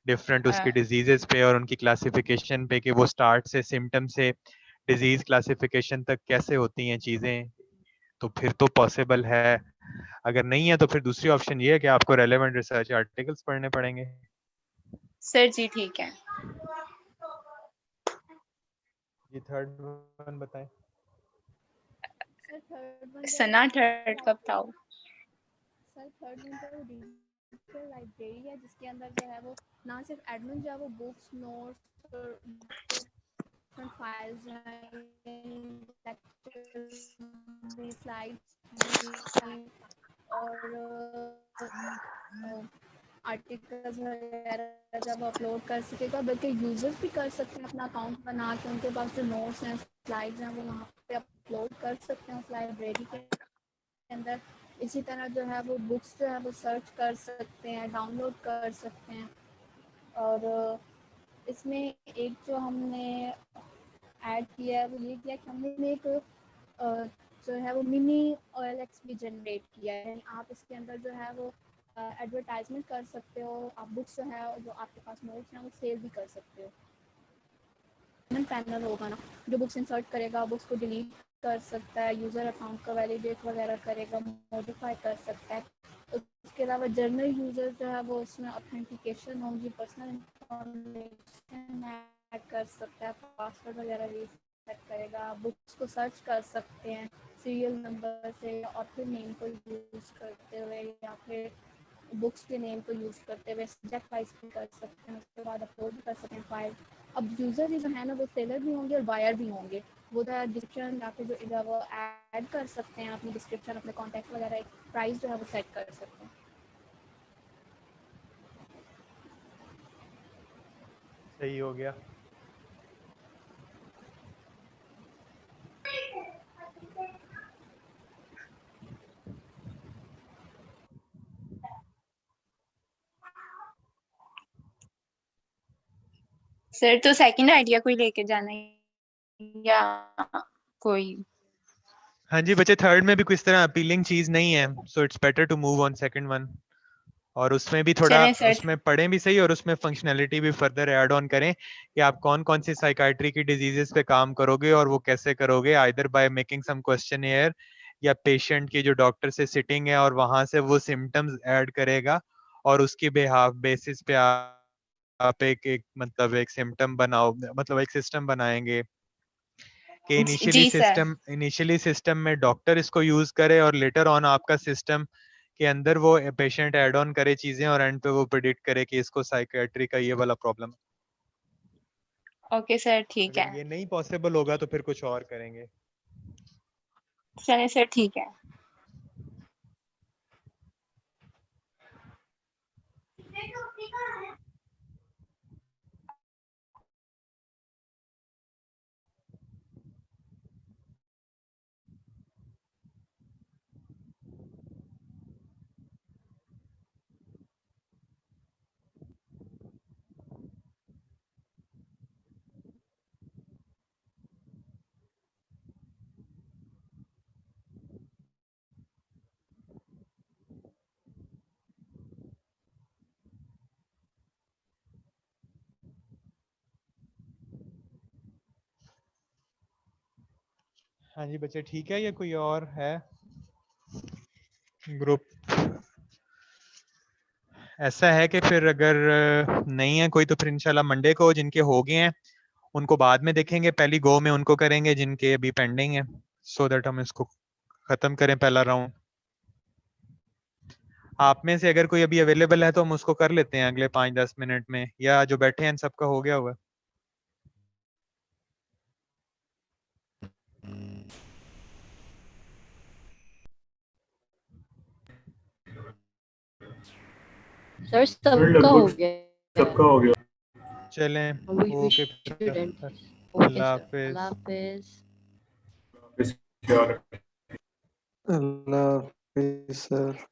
A: डिफरेंट उसकी डिजीजेस पे और उनकी क्लासिफिकेशन पे कि वो स्टार्ट से सिम्टम से डिजीज क्लासिफिकेशन तक कैसे होती हैं चीजें, तो फिर तो पॉसिबल है। अगर नहीं है तो फिर दूसरी ऑप्शन ये है कि आपको रेलेवेंट रिसर्च आर्टिकल्स पढ़ने पड़ेंगे।
K: सर जी ठीक है।
A: ये थर्ड वन बताएं।
L: सर थर्ड वन
K: सना थर्ड कब था?
L: सर थर्ड वन तो डिजिटल लाइब्रेरी है जिसके अंदर जो है वो ना सिर्फ एडमिन जो है वो बुक्स नोट्स और फाइल्स भी स्लाइड्स भी और आर्टिकल्स वगैरह जब अपलोड कर सकेगा, बल्कि यूज़र्स भी कर सकते हैं अपना अकाउंट बना के, उनके पास जो नोट्स हैं स्लाइड्स हैं वो वहाँ पे अपलोड कर सकते हैं उस लाइब्रेरी के अंदर। इसी तरह जो है वो बुक्स जो है वो सर्च कर सकते हैं, डाउनलोड कर सकते हैं। और इसमें एक जो हमने ऐड किया है वो ये किया कि हमने एक जो है वो मिनी OLX भी जनरेट किया है। आप इसके अंदर जो है वो एडवर्टाइजमेंट कर सकते हो, आप बुक्स जो है जो आपके पास नोट्स हैं वो सेल भी कर सकते हो। पैनल होगा ना जो बुक्स इंसर्ट करेगा, बुक्स को डिलीट कर सकता है, यूज़र अकाउंट का वैलिडेट वगैरह करेगा, मॉडिफाई कर सकता है। उसके अलावा जर्नल यूज़र जो है वो उसमें ऑथेंटिकेशन होंगी, पर्सनल इंफॉर्मेशन ऐड कर सकता है, पासवर्ड वगैरह रीसेट करेगा। बुक्स को सर्च कर सकते हैं सीरियल नंबर से, ऑथर नेम को यूज़ करते हुए या फिर बुक्स के नेम को यूज़ करते हुए सब्जेक्ट वाइज भी कर सकते हैं। उसके बाद अपलोड भी कर सकते हैं फाइल। अब यूज़र ही जो है ना वो सेलर भी होंगे और बायर भी होंगे। वो डिस्क्रिप्शन या फिर जो वो ऐड कर सकते हैं अपनी डिस्क्रिप्शन, अपने कॉन्टैक्ट वगैरह, एक प्राइस जो है वो सेट कर सकते हैं।
A: सही हो गया।
K: सर तो सेकंड आइडिया कोई लेके जाना है या कोई?
A: हाँ जी बच्चे, थर्ड में भी कुछ तरह अपीलिंग चीज नहीं है, so it's better to move on second one. और उसमें भी थोड़ा
K: चलें सर।
A: उसमें पढ़ें भी सही और उसमें फंक्शनैलिटी भी फर्दर ऐड ऑन करें कि आप कौन कौन सी साइकाइट्री की डिजीजेस पे काम करोगे और वो कैसे करोगे, either by making some questionnaire या पेशेंट की जो डॉक्टर से सिटिंग है और वहां से वो सिम्टम्स ऐड करेगा और उसकी बेहाफ बेसिस पे आप एक मतलब एक सिम्टम बनाओ, मतलब एक सिस्टम बनाएंगे कि
K: जी सर।
A: इनिशियली सिस्टम में डॉक्टर इसको यूज करे और लेटर ऑन आपका सिस्टम के अंदर वो पेशेंट ऐड ऑन करे चीजें और एंड पे वो प्रिडिक्ट करे कि इसको साइकियाट्री का ये वाला प्रॉब्लम।
K: ओके सर ठीक
A: अगर
K: है।
A: ये नहीं पॉसिबल होगा तो फिर कुछ और करेंगे।
K: चलें सर ठीक है।
A: हाँ जी बच्चे ठीक है, या कोई और है ग्रुप? ऐसा है कि फिर अगर नहीं है कोई तो फिर इंशाल्लाह मंडे को जिनके हो गए हैं उनको बाद में देखेंगे, पहली गो में उनको करेंगे जिनके अभी पेंडिंग है, सो दैट हम इसको खत्म करें पहला राउंड। आप में से अगर कोई अभी अवेलेबल है तो हम उसको कर लेते हैं अगले 5-10 मिनट में, या जो बैठे हैं सबका हो गया होगा?
J: सर सबका हो गया।
F: सबका हो गया।
A: चलें
J: We wish
A: ओके
J: you
A: फिर
J: then. Okay,
A: अल्लाह
J: sir.
A: हाफिज।
J: Allah Hafiz.
F: ख्याल रखें।
M: अल्लाह हाफिज़ सर।